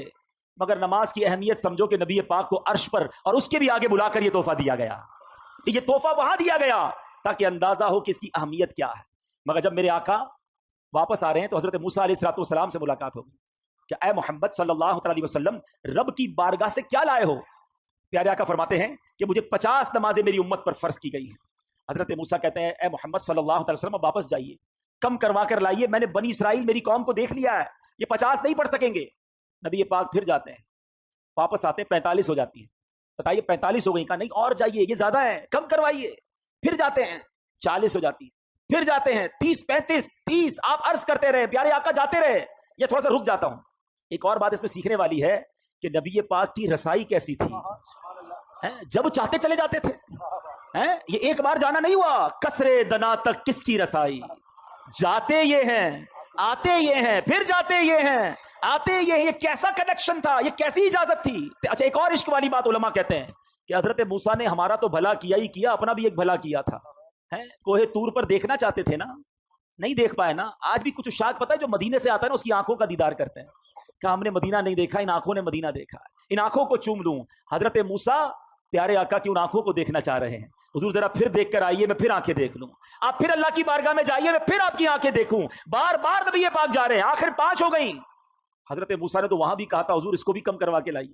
مگر نماز کی اہمیت سمجھو کہ نبی پاک کو عرش پر اور اس کے بھی آگے بلا کر یہ تحفہ دیا گیا. یہ تحفہ وہاں دیا گیا تاکہ اندازہ ہو کہ اس کی اہمیت کیا ہے. مگر جب میرے آقا واپس آ رہے ہیں تو حضرت موسیٰ علیہ الصلوۃ والسلام سے ملاقات ہوگی کہ اے محمد صلی اللہ علیہ وسلم, رب کی بارگاہ سے کیا لائے ہو؟ پیارے آقا فرماتے ہیں کہ مجھے 50 نمازیں میری امت پر فرض کی گئی ہیں. حضرت موسیٰ کہتے ہیں اے محمد صلی اللہ علیہ وسلم واپس جائیے, کم کروا کر لائیے, میں نے بنی اسرائیل میری قوم کو دیکھ لیا ہے, یہ 50 نہیں پڑھ سکیں گے. نبی پاک پھر جاتے ہیں, واپس آتے ہیں, 45 ہو جاتی ہیں. بتائیے 45 ہو گئی, کہا نہیں اور جائیے, یہ زیادہ ہے, کم کروائیے. پھر جاتے ہیں, 40 ہو جاتی ہے. پھر جاتے ہیں 30, 35, 30. آپ عرض کرتے رہے, پیارے آقا جاتے رہے. یہ تھوڑا سا رک جاتا ہوں. ایک اور بات اس میں سیکھنے والی ہے کہ نبی پاک کی رسائی کیسی تھی. جب چاہتے چلے جاتے تھے. یہ ایک بار جانا نہیں ہوا, کسرے دنا تک کس کی رسائی, جاتے یہ ہیں, آتے یہ ہیں, پھر جاتے یہ ہیں, آتے یہ ہیں. یہ کیسا کنیکشن تھا, یہ کیسی اجازت تھی. اچھا ایک اور عشق والی بات علماء کہتے ہیں کہ حضرت موسیٰ نے ہمارا تو بھلا کیا ہی کیا, اپنا بھی ایک بھلا کیا تھا. کوہ طور پر دیکھنا چاہتے تھے نا, نہیں دیکھ پائے نا. آج بھی کچھ شاک پتہ ہے جو مدینے سے آتا ہے نا, اس کی آنکھوں کا دیدار کرتے ہیں کہ ہم نے مدینہ نہیں دیکھا, ان آنکھوں نے مدینہ دیکھا, ان آنکھوں کو چوم لوں. حضرت موسیٰ پیارے آقا کی ان آنکھوں کو دیکھنا چاہ رہے ہیں. حضور ذرا پھر دیکھ کر آئیے، میں پھر آنکھیں دیکھ لوں. آپ پھر اللہ کی بارگاہ میں جائیے، میں پھر آپ کی آنکھیں دیکھوں. بار بار نبی پاک جا رہے ہیں، آخر 5 ہو گئیں. حضرت موسیٰ نے تو وہاں بھی کہا تھا حضور اس کو بھی کم کروا کے لائیے.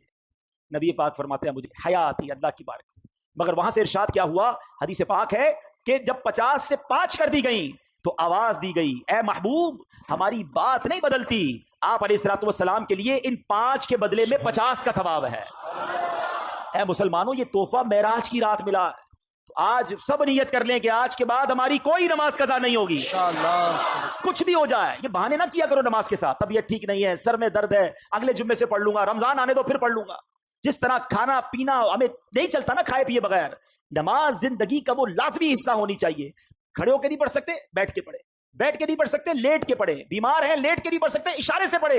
نبی پاک فرماتے ہیں مجھے حیا آتی ہے اللہ کی بارگاہ سے. مگر وہاں سے ارشاد کیا ہوا، حدیث پاک ہے کہ جب 50 سے 5 کر دی گئیں تو آواز دی گئی، اے محبوب ہماری بات نہیں بدلتی، آپ علیہ الصلوۃ والسلام کے لیے ان 5 کے بدلے میں 50 کا ثواب ہے. اے مسلمانوں یہ تحفہ معراج کی رات ملا. تو آج سب نیت کر لیں کہ آج کے بعد ہماری کوئی نماز قضا نہیں ہوگی کچھ بھی ہو جائے. یہ بہانے نہ کیا کرو نماز کے ساتھ، طبیعت ٹھیک نہیں ہے، سر میں درد ہے، اگلے جمعے سے پڑھ لوں گا، رمضان آنے دو پھر پڑھ لوں گا. جس طرح کھانا پینا ہمیں نہیں چلتا نا کھائے پیے بغیر، نماز زندگی کا وہ لازمی حصہ ہونی چاہیے. کھڑے ہو کے نہیں پڑھ سکتے بیٹھ کے پڑھے، بیٹھ کے نہیں پڑھ سکتے لیٹ کے پڑھے، بیمار ہیں لیٹ کے نہیں پڑھ سکتے اشارے سے پڑھے.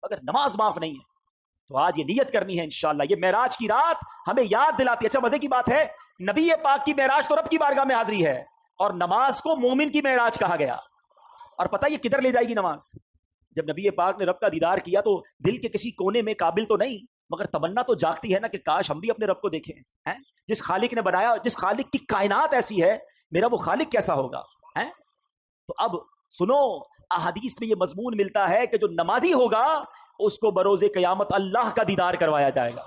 اگر نماز معاف نہیں ہے تو آج یہ نیت کرنی ہے انشاءاللہ. یہ معراج کی رات ہمیں یاد دلاتی ہے. اچھا مزے کی بات ہے، نبی پاک کی معراج تو رب کی بارگاہ میں حاضری ہے، اور نماز کو مومن کی معراج کہا گیا. اور پتہ یہ کدھر لے جائے گی نماز؟ جب نبی پاک نے رب کا دیدار کیا تو دل کے کسی کونے میں قابل تو نہیں مگر تمنا تو جاگتی ہے نا کہ کاش ہم بھی اپنے رب کو دیکھیں. جس خالق نے بنایا، جس خالق کی کائنات ایسی ہے، میرا وہ خالق کیسا ہوگا. تو اب سنو، احادیث میں یہ مضمون ملتا ہے کہ جو نمازی ہوگا اس کو بروز قیامت اللہ کا دیدار کروایا جائے گا.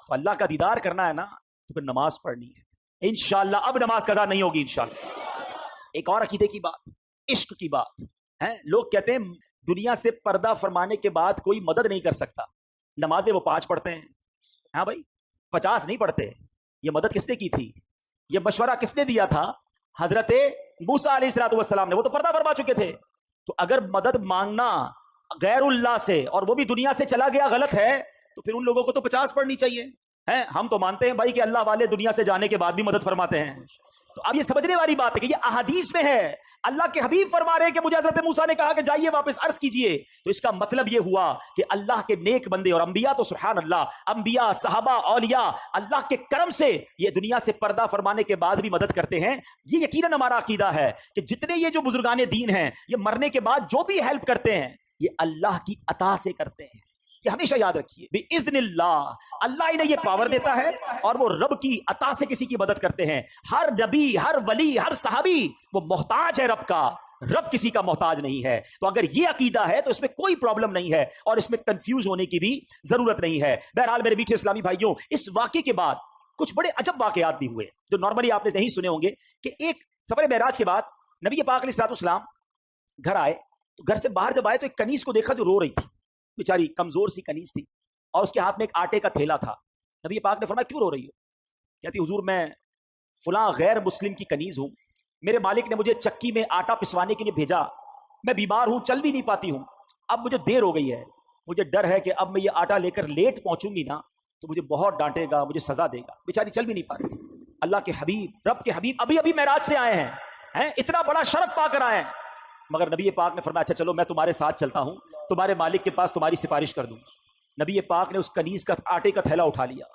تو اللہ کا دیدار کرنا ہے نا تو پھر نماز پڑھنی ہے انشاءاللہ. اب نماز قضا نہیں ہوگی انشاءاللہ. ایک اور عقیدے کی بات، عشق کی بات ہے. لوگ کہتے ہیں دنیا سے پردہ فرمانے کے بعد کوئی مدد نہیں کر سکتا. نمازیں وہ 5 پڑھتے ہیں، ہاں بھائی 50 نہیں پڑھتے. یہ مدد کس نے کی تھی؟ یہ مشورہ کس نے دیا تھا؟ حضرت موسیٰ علیہ الصلوۃ والسلام نے. وہ تو پردہ فرما چکے تھے. تو اگر مدد مانگنا غیر اللہ سے اور وہ بھی دنیا سے چلا گیا غلط ہے تو پھر ان لوگوں کو تو 50 پڑھنی چاہیے. ہم تو مانتے ہیں بھائی کہ اللہ والے دنیا سے جانے کے بعد بھی مدد فرماتے ہیں. تو اب یہ سمجھنے والی بات ہے کہ یہ احادیث میں ہے. اللہ کے حبیب فرما رہے ہیں کہ مجھے حضرت موسیٰ نے کہا کہ جائیے واپس عرض کیجئے. تو اس کا مطلب یہ ہوا کہ اللہ کے نیک بندے اور انبیاء تو سبحان اللہ، انبیاء، صحابہ، اولیاء اللہ کے کرم سے یہ دنیا سے پردہ فرمانے کے بعد بھی مدد کرتے ہیں. یہ یقیناً ہمارا عقیدہ ہے کہ جتنے یہ جو بزرگان دین ہیں یہ مرنے کے بعد جو بھی ہیلپ کرتے ہیں یہ اللہ کی عطا سے کرتے ہیں. یہ ہمیشہ یاد رکھیے، بِإِذْنِ اللہ، اللہ انہیں یہ پاور دیتا ہے اور وہ رب کی عطا سے کسی کی مدد کرتے ہیں. ہر نبی، ہر ولی، ہر صحابی وہ محتاج ہے رب کا، رب کسی کا محتاج نہیں ہے. تو اگر یہ عقیدہ ہے تو اس میں کوئی پرابلم نہیں ہے اور اس میں کنفیوز ہونے کی بھی ضرورت نہیں ہے. بہرحال میرے میٹھے اسلامی بھائیوں، اس واقعے کے بعد کچھ بڑے عجب واقعات بھی ہوئے جو نارملی آپ نے نہیں سنے ہوں گے. کہ ایک سفر معراج کے بعد نبی پاک علیہ الصلوۃ والسلام گھر آئے تو گھر سے باہر جب آئے تو ایک کنیز کو دیکھا جو رو رہی تھی. بیچاری کمزور سی کنیز تھی اور اس کے ہاتھ میں ایک آٹے کا تھیلا تھا. نبی پاک نے فرمایا کیوں رو رہی ہو؟ کہتی حضور میں فلاں غیر مسلم کی کنیز ہوں، میرے مالک نے مجھے چکی میں آٹا پسوانے کے لیے بھیجا، میں بیمار ہوں، چل بھی نہیں پاتی ہوں، اب مجھے دیر ہو گئی ہے، مجھے ڈر ہے کہ اب میں یہ آٹا لے کر لیٹ پہنچوں گی نا تو مجھے بہت ڈانٹے گا، مجھے سزا دے گا. بیچاری چل بھی نہیں پا رہی تھی. اللہ کے حبیب، رب کے حبیب ابھی ابھی معراج سے آئے ہیں، اتنا بڑا شرف پا کر آئے ہیں. مگر نبی پاک نے فرمایا اچھا چلو میں تمہارے ساتھ چلتا ہوں، تمہارے مالک کے پاس تمہاری سفارش کر دوں. نبی پاک نے اس کنیز کا آٹے کا تھیلا اٹھا لیا.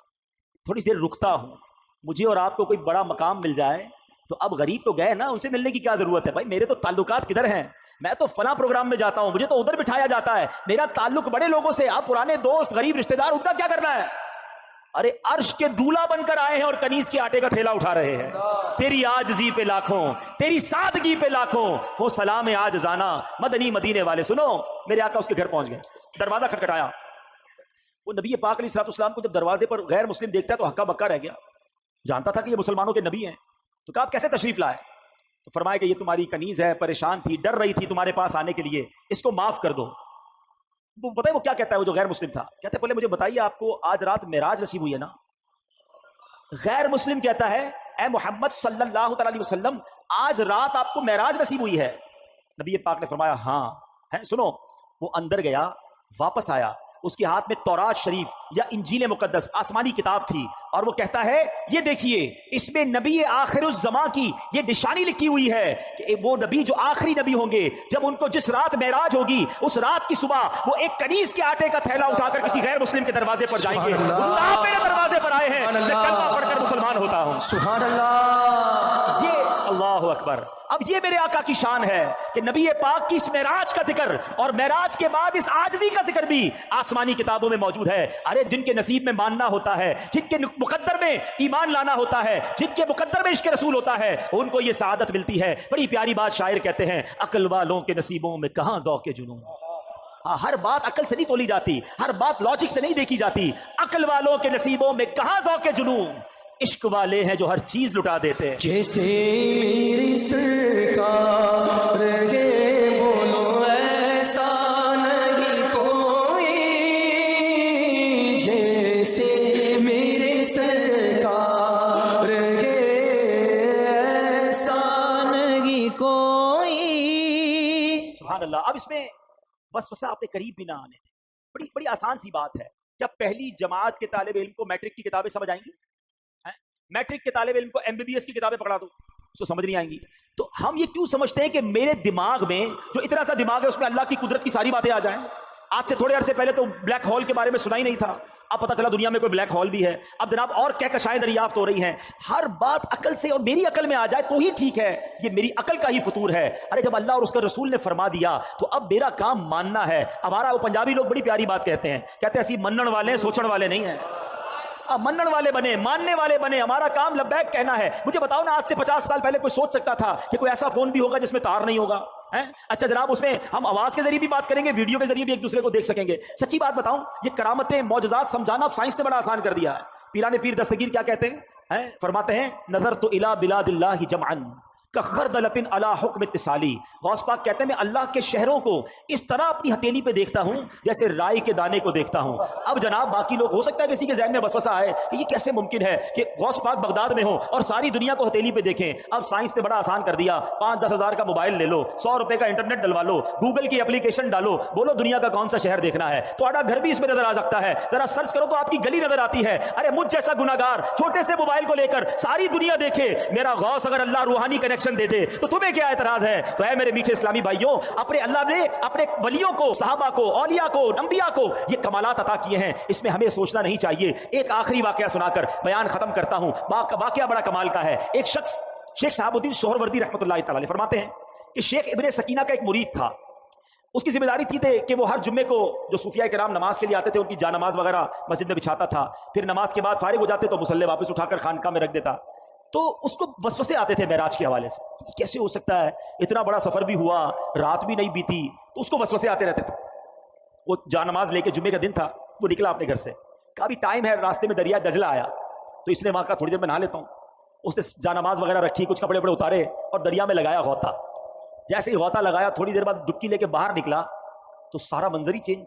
تھوڑی سی دیر رکتا ہوں، مجھے اور آپ کو کوئی بڑا مقام مل جائے تو اب غریب تو گئے نا، ان سے ملنے کی کیا ضرورت ہے؟ بھائی میرے تو تعلقات کدھر ہیں، میں تو فلاں پروگرام میں جاتا ہوں، مجھے تو ادھر بٹھایا جاتا ہے، میرا تعلق بڑے لوگوں سے. آپ پرانے دوست، غریب رشتہ دار، ان کا کیا کرنا ہے؟ ارے عرش کے دولہا بن کر آئے ہیں اور کنیز کے آٹے کا تھیلا اٹھا رہے ہیں. تیری عاجزی پہ لاکھوں، تیری سادگی پہ لاکھوں، وہ سلام عاجزانہ مدنی مدینے والے. سنو، میرے آقا اس کے گھر پہنچ گئے، دروازہ کھٹکھٹایا. وہ نبی پاک علیہ الصلوۃ والسلام کو جب دروازے پر غیر مسلم دیکھتا ہے تو ہکا بکا رہ گیا. جانتا تھا کہ یہ مسلمانوں کے نبی ہیں. تو کہا آپ کیسے تشریف لائے؟ تو فرمایا کہ یہ تمہاری کنیز ہے، پریشان تھی، ڈر رہی تھی تمہارے پاس آنے کے لیے، اس کو معاف کر دو. تو بتائیے وہ کیا کہتا ہے، وہ جو غیر مسلم تھا کہتے پہلے مجھے بتائیے آپ کو آج رات معراج نصیب ہوئی ہے نا؟ غیر مسلم کہتا ہے اے محمد صلی اللہ تعالی وسلم آج رات آپ کو معراج نصیب ہوئی ہے؟ نبی پاک نے فرمایا ہاں ہے. سنو، وہ اندر گیا، واپس آیا، اس کے ہاتھ میں تورات شریف یا انجیل مقدس آسمانی کتاب تھی اور وہ کہتا ہے یہ دیکھیے اس میں نبی آخر الزمان کی یہ نشانی لکھی ہوئی ہے کہ وہ نبی جو آخری نبی ہوں گے جب ان کو جس رات معراج ہوگی اس رات کی صبح وہ ایک کنیز کے آٹے کا تھیلا اٹھا کر کسی غیر مسلم کے دروازے پر جائیں گے. آپ میرے دروازے پر آئے ہیں، میں کلمہ پڑھ کر مسلمان ہوتا ہوں. سبحان اللہ. یہ اللہ اکبر. اب یہ میرے آقا کی شان ہے کہ نبی پاک کی اس معراج کا ذکر اور معراج کے بعد اس عاجزی کا ذکر بھی آسمانی کتابوں میں موجود ہے. ارے جن کے نصیب میں ماننا ہوتا ہے، جن کے مقدر میں ایمان لانا ہوتا ہے، جن کے مقدر میں عشق رسول ہوتا ہے، ان کو یہ سعادت ملتی ہے. بڑی پیاری بات شاعر کہتے ہیں، عقل والوں کے نصیبوں میں کہاں ذوق جنون. ہر بات عقل سے نہیں تولی جاتی، ہر بات لاجک سے نہیں دیکھی جاتی. عقل والوں کے نصیبوں میں کہاں ذوق جنون. عشق والے ہیں جو ہر چیز لٹا دیتے ہیں. جیسے میری سرکار کے بولو ایسا نہیں کوئی، جیسے میرے سرکار کے ایسا نہیں کوئی. سبحان اللہ. اب اس میں وسوسہ اپنے قریب بھی نہ آنے دیں. بڑی آسان سی بات ہے. جب پہلی جماعت کے طالب علم کو میٹرک کی کتابیں سمجھ آئیں گی، میٹرک کے طالب علم کو MBBS کی کتابیں پکڑا دو، اس کو سمجھ نہیں آئیں گی. تو ہم یہ کیوں سمجھتے ہیں کہ میرے دماغ میں جو اتنا سا دماغ ہے اس میں اللہ کی قدرت کی ساری باتیں آ جائیں. آج سے تھوڑے عرصے پہلے تو بلیک ہول کے بارے میں سنا ہی نہیں تھا، اب پتہ چلا دنیا میں کوئی بلیک ہول بھی ہے. اب جناب اور کہکشائیں دریافت ہو رہی ہیں. ہر بات عقل سے اور میری عقل میں آ جائے تو ہی ٹھیک ہے. یہ میری عقل کا ہی فطور ہے. ارے جب اللہ اور اس کا رسول نے فرما دیا تو اب میرا کام ماننا ہے. ہمارا وہ پنجابی لوگ بڑی پیاری بات کہتے ہیں اسی منن والے سوچن والے نہیں ہیں. منن والے بنے، ماننے والے بنے. ہمارا کام لبیک کہنا ہے. مجھے بتاؤ نا، آج سے 50 سال پہلے کوئی سوچ سکتا تھا کہ کوئی ایسا فون بھی ہوگا جس میں تار نہیں ہوگا؟ اچھا جناب، اس میں ہم آواز کے ذریعے بھی بات کریں گے، ویڈیو کے ذریعے بھی ایک دوسرے کو دیکھ سکیں گے. سچی بات بتاؤں، یہ کرامتیں معجزات سمجھانا اب سائنس نے بڑا آسان کر دیا ہے. پیران پیر دستگیر کیا کہتے ہیں؟ فرماتے ہیں نظرت الی بلاد اللہ جمعا کخردلۃ علی حکم اتصالی. غوث پاک کہتے ہیں میں اللہ کے شہروں کو اس طرح اپنی ہتھیلی پہ دیکھتا ہوں جیسے رائی کے دانے کو دیکھتا ہوں. اب جناب باقی لوگ، ہو سکتا ہے کسی کے ذہن میں وسوسہ آئے کہ یہ کیسے ممکن ہے کہ غوث پاک بغداد میں ہو اور ساری دنیا کو ہتھیلی پہ دیکھیں. اب سائنس نے بڑا آسان کر دیا. 5-10 ہزار کا موبائل لے لو، 100 روپے کا انٹرنیٹ ڈلوا لو، گوگل کی اپلیکیشن ڈالو، بولو دنیا کا کون سا شہر دیکھنا ہے، تمہارا گھر بھی اس میں نظر آ سکتا ہے. ذرا سرچ کرو تو آپ کی گلی نظر آتی ہے. ارے مجھ جیسا گناہگار چھوٹے سے موبائل کو لے کر ساری دنیا دیکھے. میرا غوث اگر اللہ روحانی کنیکشن دے دے تو تمہیں کیا اعتراض ہے؟ تو اے میرے میٹھے اسلامی بھائیوں، اپنے اللہ نے اپنے ولیوں کو، صحابہ کو، اولیاء کو، انبیاء کو یہ کمالات عطا کیے ہیں. اس میں ہمیں سوچنا نہیں چاہیے. ایک آخری واقعہ سنا کر بیان ختم کرتا ہوں. واقعہ بڑا کمال کا ہے. ایک شخص شیخ شہاب الدین سہروردی رحمۃ اللہ تعالی فرماتے ہیں کہ شیخ ابن سکینہ کا ایک مرید تھا. اس کی ذمہ داری تھی کہ وہ ہر جمعے کو جو صوفیاء کرام نماز کے لیے آتے تھے ان کی جا نماز وغیرہ مسجد میں بچھاتا تھا. پھر نماز کے بعد فارغ ہو جاتے تو مصلی واپس اٹھا کر خانقاہ میں رکھ دیتا. تو اس کو وسوسے آتے تھے معراج کے حوالے سے. کیسے ہو سکتا ہے، اتنا بڑا سفر بھی ہوا، رات بھی نہیں بیتی، تو اس کو وسوسے آتے رہتے تھے. وہ جا نماز لے کے، جمعے کا دن تھا، وہ نکلا اپنے گھر سے. کہا بھی ٹائم ہے، راستے میں دریا دجلہ آیا تو اس نے وہاں کہا تھوڑی دیر میں نہا لیتا ہوں. اس نے جا نماز وغیرہ رکھی، کچھ کپڑے وپڑے اتارے اور دریا میں لگایا غوطہ. جیسے ہی غوطہ لگایا تھوڑی دیر بعد ڈبکی لے کے باہر نکلا تو سارا منظر ہی چینج.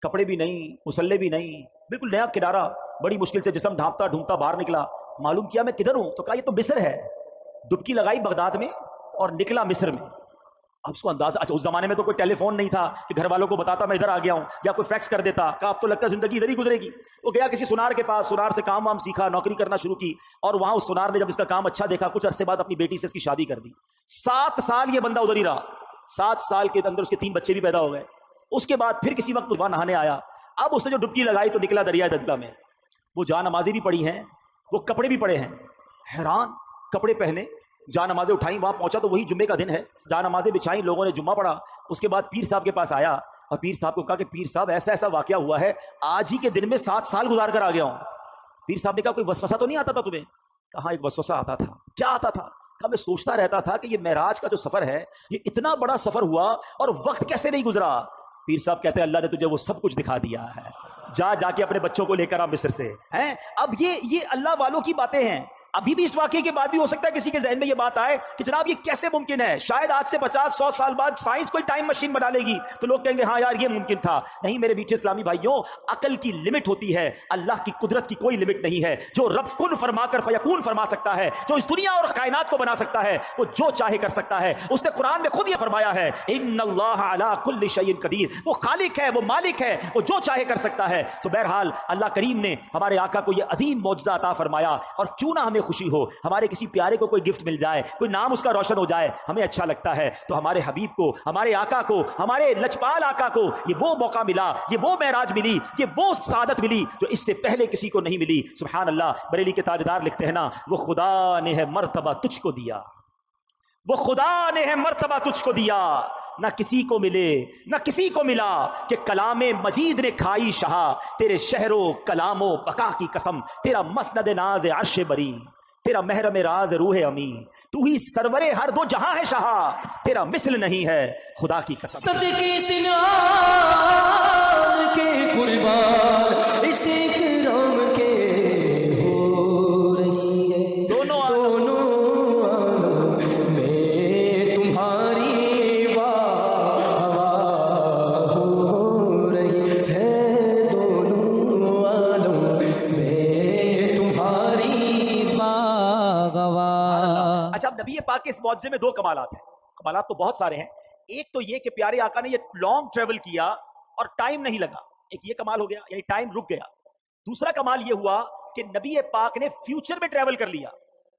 کپڑے بھی نہیں، مسلے بھی نہیں، بالکل نیا کنارہ. بڑی مشکل سے جسم ڈھانپتا ڈھونپتا باہر نکلا. معلوم کیا میں کدھر ہوں؟ تو کہا یہ تو مصر ہے. ڈبکی لگائی بغداد میں اور نکلا مصر میں. اب اس کو اندازہ، اچھا اس زمانے میں تو کوئی ٹیلی فون نہیں تھا کہ گھر والوں کو بتاتا میں ادھر آ گیا ہوں، یا کوئی فیکس کر دیتا. کہا اب تو لگتا ہے زندگی ادھر ہی گزرے گی. وہ گیا کسی سونار کے پاس، سونار سے کام وام سیکھا، نوکری کرنا شروع کی. اور وہاں اس سونار نے جب اس کا کام اچھا دیکھا، کچھ عرصے بعد اپنی بیٹی سے اس کی شادی کر دی. 7 سال یہ بندہ ادھر ہی رہا. 7 سال کے اندر اس کے 3 بچے بھی پیدا ہو گئے. اس کے بعد پھر کسی وقت وہاں نہانے آیا. اب اس نے جو ڈبکی لگائی تو نکلا دریا دجلہ میں. وہ جا نمازیں بھی پڑھی ہیں، وہ کپڑے بھی پڑے ہیں. حیران، کپڑے پہنے، جا نمازیں اٹھائیں. وہاں پہنچا تو وہی جمعے کا دن ہے. جا نمازیں بچھائیں، لوگوں نے جمعہ پڑھا. اس کے بعد پیر صاحب کے پاس آیا اور پیر صاحب کو کہا کہ پیر صاحب ایسا ایسا واقعہ ہوا ہے، آج ہی کے دن میں 7 سال گزار کر آ گیا ہوں. پیر صاحب نے کہا کوئی وسوسہ تو نہیں آتا تھا تمہیں؟ کہا ایک وسوسہ آتا تھا. کیا آتا تھا؟ کہا میں سوچتا رہتا تھا کہ یہ معراج کا جو سفر ہے یہ اتنا بڑا سفر ہوا اور وقت کیسے نہیں گزرا. پیر صاحب کہتے ہیں اللہ نے تجھے وہ سب کچھ دکھا دیا ہے. جا کے اپنے بچوں کو لے کر آ مصر سے. اب یہ اللہ والوں کی باتیں ہیں. ابھی بھی اس واقعے کے بعد بھی ہو سکتا ہے کسی کے ذہن میں یہ بات آئے کہ جناب یہ کیسے ممکن ہے. شاید آج سے 50-100 سال بعد سائنس کوئی ٹائم مشین بنا لے گی تو لوگ کہیں گے ہاں یار یہ ممکن تھا. نہیں میرے میٹھے اسلامی بھائیوں، عقل کی لمٹ ہوتی ہے، اللہ کی قدرت کی کوئی لمٹ نہیں ہے. جو رب کن فرما کر فیکون فرما سکتا ہے، جو اس دنیا اور کائنات کو بنا سکتا ہے، وہ جو چاہے کر سکتا ہے. اس نے قرآن میں خود یہ فرمایا ہے ان اللہ علی کل شیء قدیر. وہ خالق ہے، وہ مالک ہے، وہ جو چاہے کر سکتا ہے. تو بہرحال اللہ کریم نے ہمارے آقا کو یہ عظیم معجزہ عطا فرمایا. اور کیوں نہ ہمیں خوشی ہو، ہمارے کسی پیارے کو کوئی گفٹ مل جائے، کوئی نام اس کا روشن ہو جائے، ہمیں اچھا لگتا ہے. تو ہمارے حبیب کو، ہمارے آقا کو، ہمارے لجپال آقا کو یہ وہ موقع ملا، یہ وہ معراج ملی، یہ وہ سعادت ملی جو اس سے پہلے کسی کو نہیں ملی. سبحان اللہ. بریلی کے تاجدار لکھتے ہیں نا، وہ خدا نے ہے مرتبہ تجھ کو دیا، وہ خدا نے ہے مرتبہ تجھ کو دیا، نہ کسی کو ملے نہ کسی کو ملا، کہ کلام مجید نے کھائی شہا، تیرے شہر و کلام و بقا کی قسم، تیرا مسند ناز عرش بری، تیرا محرم راز روح امی، تو ہی سرور ہر دو جہاں ہے شہا، تیرا مثل نہیں ہے خدا کی قسم۔ صدقے سنان کے قربان اس اکرام کے ہو رہی ہے، دونوں دونوں عالم میں تمہاری واہ ہو رہی ہے، دونوں عالم میں تمہاری واہ۔ اچھا، اب نبی پاک کے اس معجزے میں دو کمالات ہیں۔ کمالات تو بہت سارے ہیں، ایک تو یہ کہ پیارے آقا نے یہ لانگ ٹریول کیا اور ٹائم نہیں لگا، ایک یہ کمال ہو گیا، یعنی ٹائم رک گیا۔ دوسرا کمال یہ ہوا کہ نبی پاک نے فیوچر میں ٹریول کر لیا۔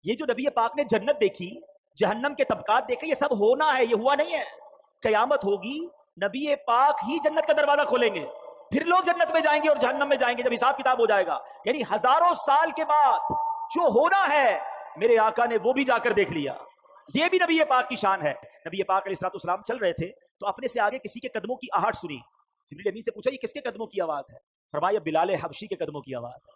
یہ جو نبی پاک نے جنت دیکھی، جہنم کے طبقات دیکھے، یہ سب ہونا ہے، یہ ہوا نہیں ہے۔ قیامت ہوگی، نبی پاک ہی جنت کا دروازہ کھولیں گے، پھر لوگ جنت میں جائیں گے اور جہنم میں جائیں گے جب حساب کتاب ہو جائے گا۔ یعنی ہزاروں سال کے بعد جو ہونا ہے میرے آقا نے وہ بھی جا کر دیکھ لیا۔ یہ بھی نبی پاک کی شان ہے۔ نبی پاک علیہ الصلوۃ والسلام چل رہے تھے تو اپنے سے آگے کسی کے قدموں کی آہٹ سنی۔ جبریل امین سے پوچھا یہ کس کے قدموں کی آواز ہے؟ فرمایا بلال حبشی کے قدموں کی آواز ہے۔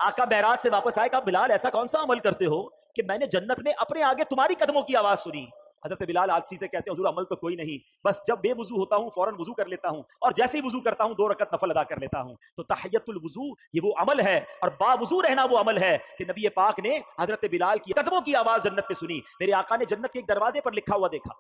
آقا معراج سے واپس آئے، کہا بلال ایسا کون سا عمل کرتے ہو کہ میں نے جنت میں اپنے آگے تمہاری قدموں کی آواز سنی؟ حضرت بلال عادسی سے کہتے ہیں حضور عمل تو کوئی نہیں، بس جب بے وضو ہوتا ہوں فوراً وضو کر لیتا ہوں، اور جیسے ہی وضو کرتا ہوں 2 رکعت نفل ادا کر لیتا ہوں۔ تو تحیت الوضو یہ وہ عمل ہے، اور با وضو رہنا وہ عمل ہے کہ نبی پاک نے حضرت بلال کی قدموں کی آواز جنت میں سنی۔ میرے آقا نے جنت کے ایک دروازے پر لکھا ہوا دیکھا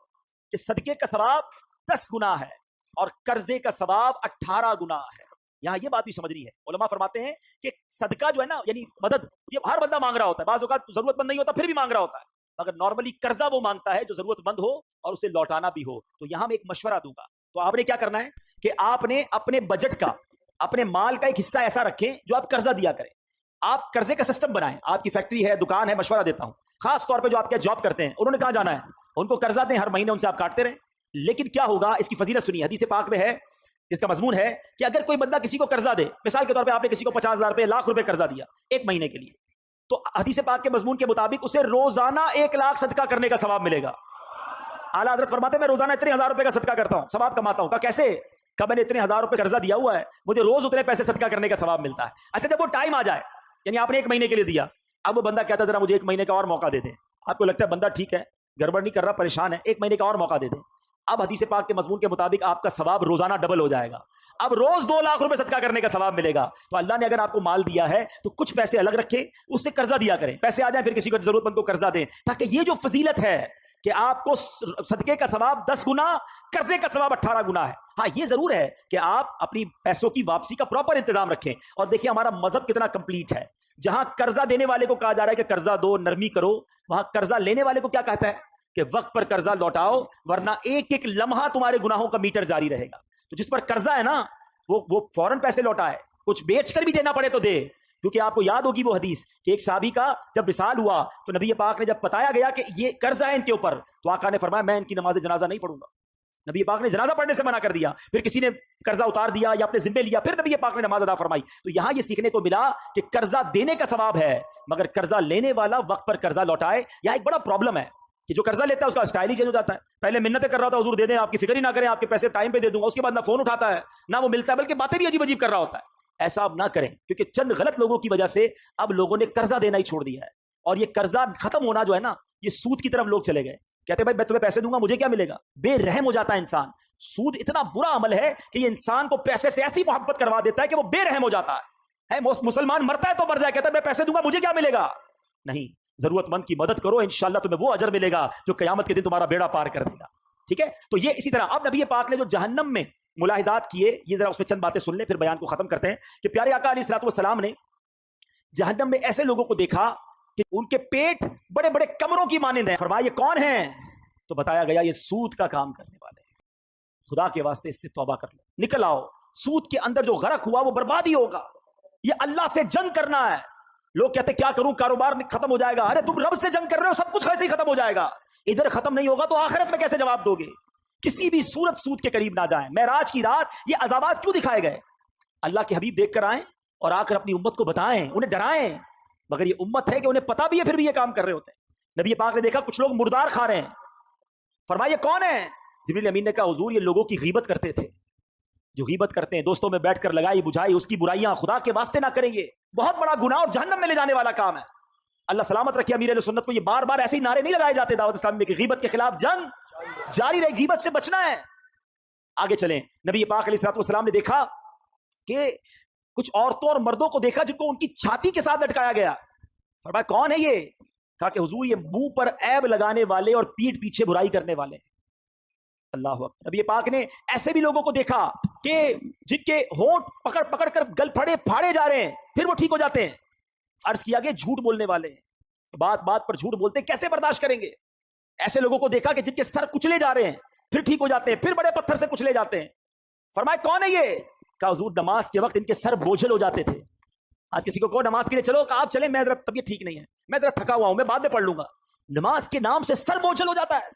کہ صدقے کا ثواب 10 گنا ہے اور قرضے کا ثواب 18 گنا ہے۔ یہاں یہ بات بھی سمجھنی ہے، علماء فرماتے ہیں کہ صدقہ جو ہے نا، یعنی مدد، یہ ہر بندہ مانگ رہا ہوتا ہے، بعض اوقات ضرورت مند نہیں ہوتا پھر بھی مانگ رہا ہوتا ہے، مگر نارملی قرضہ وہ مانگتا ہے جو ضرورت مند ہو اور اسے لوٹانا بھی ہو۔ تو یہاں میں ایک مشورہ دوں گا، تو آپ نے کیا کرنا ہے کہ آپ نے اپنے بجٹ کا، اپنے مال کا ایک حصہ ایسا رکھیں جو آپ قرضہ دیا کریں۔ آپ قرضے کا سسٹم بنائیں، آپ کی فیکٹری ہے، دکان ہے، مشورہ دیتا ہوں خاص طور پہ جو آپ کے جاب کرتے ہیں، انہوں نے کہاں جانا ہے، ان کو قرضہ دیں، ہر مہینے ان سے آپ کاٹتے رہیں۔ لیکن کیا ہوگا، اس کی فضیلت سنیے، حدیث پاک میں ہے، اس کا مضمون ہے کہ اگر کوئی بندہ کسی کو قرضہ دے، مثال کے طور پہ آپ نے کسی کو 50,000 روپے، لاکھ روپے قرضہ دیا 1 مہینے کے لیے، تو حدیث پاک کے مضمون کے مطابق اسے روزانہ 1 لاکھ صدقہ کرنے کا ثواب ملے گا۔ اعلیٰ حضرت فرماتے ہیں میں روزانہ اتنے 1000 روپے کا صدقہ کرتا ہوں، ثواب کماتا ہوں۔ کہا کیسے؟ کہ میں نے اتنے 1000 روپے قرضہ دیا ہوا ہے، مجھے روز اتنے پیسے صدقہ کرنے کا ثواب ملتا ہے۔ اچھا جب وہ ٹائم آ جائے، یعنی آپ نے 1 مہینے کے لیے دیا، اب وہ بندہ کہتا ہے ذرا مجھے 1 مہینے کا اور موقع دے دیں، آپ کو لگتا ہے بندہ ٹھیک ہے، گڑبڑ نہیں کر رہا، پریشان ہے، 1 مہینے کا اور موقع دے دیں۔ اب حدیث پاک کے مضمون کے مطابق آپ کا ثواب روزانہ ڈبل ہو جائے گا، اب روز 2 لاکھ روپے صدقہ کرنے کا ثواب ملے گا۔ تو اللہ نے اگر آپ کو مال دیا ہے تو کچھ پیسے الگ رکھیں، اس سے قرضہ دیا کریں، پیسے آ جائیں پھر کسی کو ضرورت مند کو قرضہ دیں، تاکہ یہ جو فضیلت ہے کہ آپ کو صدقے کا ثواب 10 گنا، قرضے کا ثواب 18 گنا ہے۔ ہاں یہ ضرور ہے کہ آپ اپنی پیسوں کی واپسی کا پراپر انتظام رکھیں، اور دیکھیں ہمارا مذہب کتنا کمپلیٹ ہے۔ جہاں قرضہ دینے والے کو کہا جا رہا ہے کہ قرضہ دو، نرمی کرو، وہاں قرضہ لینے والے کو کیا کہتا ہے کہ وقت پر قرضہ لوٹاؤ، ورنہ ایک ایک لمحہ تمہارے گناہوں کا میٹر جاری رہے گا۔ تو جس پر قرضہ ہے نا وہ فوراً پیسے لوٹائے، کچھ بیچ کر بھی دینا پڑے تو دے، کیونکہ آپ کو یاد ہوگی وہ حدیث کہ ایک صحابی کا جب وصال ہوا تو نبی پاک نے جب بتایا گیا کہ یہ قرضہ ہے ان کے اوپر، تو آقا نے فرمایا میں ان کی نماز جنازہ نہیں پڑھوں گا۔ نبی پاک نے جنازہ پڑھنے سے منع کر دیا، پھر کسی نے قرضہ اتار دیا یا اپنے ذمے لیا، پھر نبی پاک نے نماز ادا فرمائی۔ تو یہاں یہ سیکھنے کو ملا کہ قرضہ دینے کا ثواب ہے، مگر قرضہ لینے والا وقت پر قرضہ لوٹائے۔ یہاں ایک بڑا پرابلم ہے کہ جو قرضہ لیتا ہے اس کا اسٹائل ہی چینج ہو جاتا ہے، پہلے منتیں کر رہا تھا حضور دے دیں، آپ کی فکر ہی نہ کریں، آپ کے پیسے ٹائم پہ دے دوں گا، اس کے بعد نہ فون اٹھاتا ہے نہ وہ ملتا ہے، بلکہ باتیں بھی عجیب عجیب کر رہا ہوتا ہے۔ ایسا اب نہ کریں، کیونکہ چند غلط لوگوں کی وجہ سے اب لوگوں نے قرضہ دینا ہی چھوڑ دیا ہے، اور یہ قرضہ ختم ہونا جو ہے نا، یہ سود کی طرف لوگ چلے گئے، کہتے ہیں بھائی میں تمہیں پیسے دوں گا مجھے کیا ملے گا، بے رحم ہو جاتا ہے انسان۔ سود اتنا برا عمل ہے کہ یہ انسان کو پیسے سے ایسی محبت کروا دیتا ہے کہ وہ بے رحم ہو جاتا ہے۔ مسلمان مرتا ہے تو مر جائے، کہتا ہے میں پیسے دوں گا مجھے کیا ملے گا، نہیں، ضرورت مند کی مدد کرو، انشاءاللہ تمہیں وہ اجر ملے گا جو قیامت کے دن تمہارا بیڑا پار کر دے گا۔ ٹھیک ہے، تو یہ اسی طرح اب نبی پاک نے جو جہنم میں ملاحظات کیے، یہ ذرا اس میں چند باتیں سن لیں پھر بیان کو ختم کرتے ہیں، کہ پیارے آقا علیہ الصلوۃ والسلام نے جہنم میں ایسے لوگوں کو دیکھا کہ ان کے پیٹ بڑے بڑے کمروں کی مانند ہیں۔ فرمایا یہ کون ہیں؟ تو بتایا گیا یہ سود کا کام کرنے والے ہیں، خدا کے واسطے اس سے توبہ کر لو، نکل آؤ، سود کے اندر جو غرق ہوا وہ برباد ہی ہوگا، یہ اللہ سے جنگ کرنا ہے۔ لوگ کہتے کیا کروں، کاروبار ختم ہو جائے گا، ارے تم رب سے جنگ کر رہے ہو، سب کچھ ویسے ہی ختم ہو جائے گا، ادھر ختم نہیں ہوگا تو آخرت میں کیسے جواب دو گے؟ کسی بھی صورت سود کے قریب نہ جائیں۔ معراج کی رات یہ عذابات کیوں دکھائے گئے؟ اللہ کے حبیب دیکھ کر آئیں اور آ کر اپنی امت کو بتائیں، انہیں ڈرائیں، مگر یہ امت ہے کہ انہیں پتہ بھی ہے پھر بھی یہ کام کر رہے ہوتے ہیں۔ نبی پاک نے دیکھا کچھ لوگ مردار کھا رہے ہیں، فرمایا یہ کون ہے؟ جبریل امین نے کہا حضور یہ لوگوں کی غیبت کرتے تھے، جو غیبت کرتے ہیں، دوستوں میں بیٹھ کر لگائی بجھائی اس کی برائیاں خدا کے واسطے نہ کریں گے، بہت بڑا گناہ اور جہنم میں لے جانے والا کام ہے۔ اللہ سلامت رکھے امیر اہل سنت کو یہ بار بار ایسے ہی نعرے نہیں لگائے جاتے دعوت اسلامی میں کہ غیبت کے خلاف جنگ جاری رہے، غیبت سے بچنا ہے۔ آگے چلیں، نبی پاک علیہ الصلوۃ والسلام نے دیکھا کہ کچھ عورتوں اور مردوں کو دیکھا جن کو ان کی چھاتی کے ساتھ لٹکایا گیا۔ فرمایا کون ہے یہ؟ کہا کہ حضور یہ منہ پر عیب لگانے والے اور پیٹھ پیچھے برائی کرنے والے۔ اللہ اکبر۔ نبی پاک نے ایسے بھی لوگوں کو دیکھا کہ جن کے ہونٹ پکڑ پکڑ کر گل پھاڑے جا رہے ہیں پھر وہ ٹھیک ہو جاتے ہیں۔ عرض کیا کہ جھوٹ بولنے والے ہیں، بات بات پر جھوٹ بولتے ہیں، کیسے برداشت کریں گے؟ ایسے لوگوں کو دیکھا کہ جن کے سر کچلے جا رہے ہیں پھر ٹھیک ہو جاتے ہیں، پھر بڑے پتھر سے کچلے جاتے ہیں۔ فرمایا کون ہے یہ؟ کہا حضور نماز کے وقت ان کے سر بوجھل ہو جاتے تھے۔ آج کسی کو کہو نماز کے لیے چلو، کہ آپ چلیں، میں ذرا طبیعت ٹھیک نہیں ہے، میں ذرا تھکا ہوا ہوں، میں بعد میں پڑھ لوں گا۔ نماز کے نام سے سر بوجھل ہو جاتا ہے۔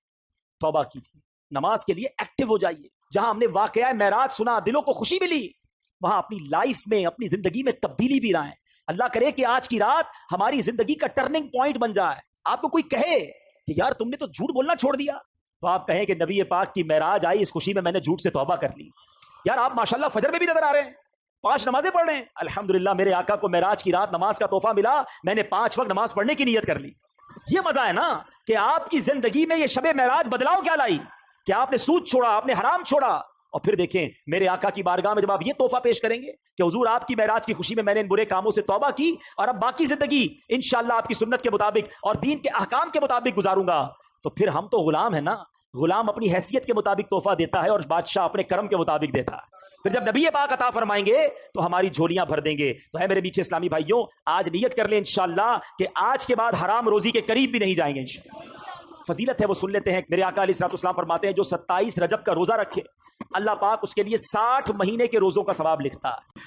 توبہ کیجیے، نماز کے لیے ایکٹیو ہو جائیے۔ جہاں ہم نے واقعہ معراج سنا، دلوں کو خوشی ملی، وہاں اپنی لائف میں، اپنی زندگی میں تبدیلی بھی لائیں۔ اللہ کرے کہ آج کی رات ہماری زندگی کا ٹرننگ پوائنٹ بن جائے۔ آپ کو کوئی کہے کہ یار تم نے تو جھوٹ بولنا چھوڑ دیا، تو آپ کہیں کہ نبی پاک کی معراج آئی، اس خوشی میں نے جھوٹ سے توبہ کر لی۔ یار آپ ماشاءاللہ فجر میں بھی نظر آ رہے ہیں، 5 نمازیں پڑھ رہے ہیں، الحمدللہ میرے آقا کو معراج کی رات نماز کا تحفہ ملا، میں نے 5 وقت نماز پڑھنے کی نیت کر لی۔ یہ مزہ ہے نا کہ آپ کی زندگی میں یہ شب معراج بدلاؤ کیا لائی کہ آپ نے سود چھوڑا، آپ نے حرام چھوڑا، اور پھر دیکھیں میرے آقا کی بارگاہ میں جب آپ یہ تحفہ پیش کریں گے کہ حضور آپ کی معراج کی خوشی میں نے ان برے کاموں سے توبہ کی اور اب باقی زندگی انشاءاللہ آپ کی سنت کے مطابق اور دین کے احکام کے مطابق گزاروں گا، تو پھر ہم تو غلام ہیں نا۔ غلام اپنی حیثیت کے مطابق تحفہ دیتا ہے اور بادشاہ اپنے کرم کے مطابق دیتا ہے۔ پھر جب نبی پاک عطا فرمائیں گے تو ہماری جھولیاں بھر دیں گے۔ تو ہے میرے میٹھے اسلامی بھائیوں، آج نیت کر لیں انشاءاللہ کہ آج کے بعد حرام روزی کے قریب بھی نہیں جائیں گے انشاءاللہ۔ فضیلت ہے وہ سن لیتے ہیں۔ میرے آقا علیہ الصلوۃ والسلام فرماتے ہیں جو 27 رجب کا روزہ رکھے اللہ پاک اس کے لیے 60 مہینے کے روزوں کا ثواب لکھتا ہے۔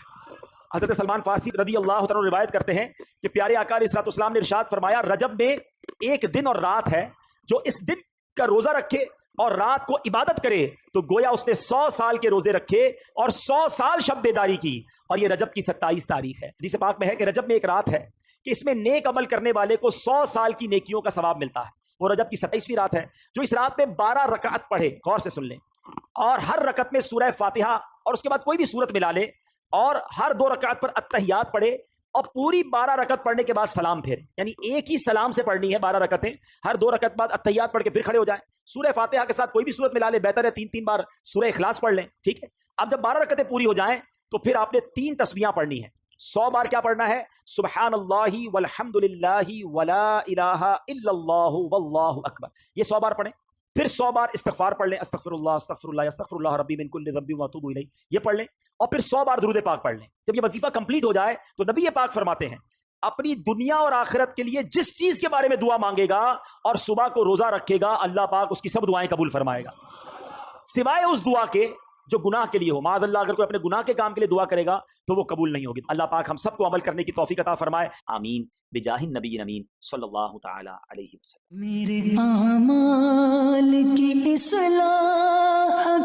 حضرت سلمان فارسی رضی اللہ تعالیٰ روایت کرتے ہیں کہ پیارے آقا علیہ الصلوۃ والسلام نے ارشاد فرمایا رجب میں ایک دن اور رات ہے، جو اس دن کا روزہ رکھے اور رات کو عبادت کرے تو گویا اس نے 100 سال کے روزے رکھے اور 100 سال شب بیداری کی، اور یہ رجب کی 27 تاریخ ہے۔ حدیث پاک میں ہے کہ رجب میں ایک رات ہے کہ اس میں نیک عمل کرنے والے کو 100 سال کی نیکیوں کا ثواب ملتا ہے۔ وہ رجب کی 27ویں رات ہے جو اس رات میں 12 رکعت پڑھے، غور سے سن لیں، اور ہر رکعت میں سورہ فاتحہ اور اس کے بعد کوئی بھی سورت ملا لے، اور ہر 2 رکعت پر التحیات پڑھے، اور پوری 12 رکعت پڑھنے کے بعد سلام پھیرے، یعنی ایک ہی سلام سے پڑھنی ہے 12 رکعتیں، ہر 2 رکعت بعد التحیات پڑھ کے پھر کھڑے ہو جائیں، سورہ فاتحہ کے ساتھ کوئی بھی سورت ملا لے، بہتر ہے 3 بار سورہ اخلاص پڑھ لیں، ٹھیک ہے۔ اب جب 12 رکعتیں پوری ہو جائیں تو پھر آپ نے 3 تسبیحاں پڑھنی ہیں۔ 100 بار کیا پڑھنا ہے؟ سبحان اللہ والحمد للہ ولا الہ الا اللہ واللہ اکبر، یہ 100 بار پڑھیں۔ پھر 100 بار استغفار پڑھ لیں، استغفر اللہ استغفر اللہ ربی من کل ذنب واتوب الیہ، یہ پڑھ لیں، اور پھر 100 بار درود پاک پڑھ لیں۔ جب یہ وظیفہ کمپلیٹ ہو جائے تو نبی پاک فرماتے ہیں اپنی دنیا اور آخرت کے لیے جس چیز کے بارے میں دعا مانگے گا اور صبح کو روزہ رکھے گا، اللہ پاک اس کی سب دعائیں قبول فرمائے گا، سوائے اس دعا کے جو گناہ کے لیے ہو۔ معاذ اللہ اگر کوئی اپنے گناہ کے کام کے لیے دعا کرے گا تو وہ قبول نہیں ہوگی۔ اللہ پاک ہم سب کو عمل کرنے کی توفیق عطا فرمائے، آمین بجاہ النبی امین صلی اللہ تعالی علیہ وسلم۔ میرے اعمال کی اصلاح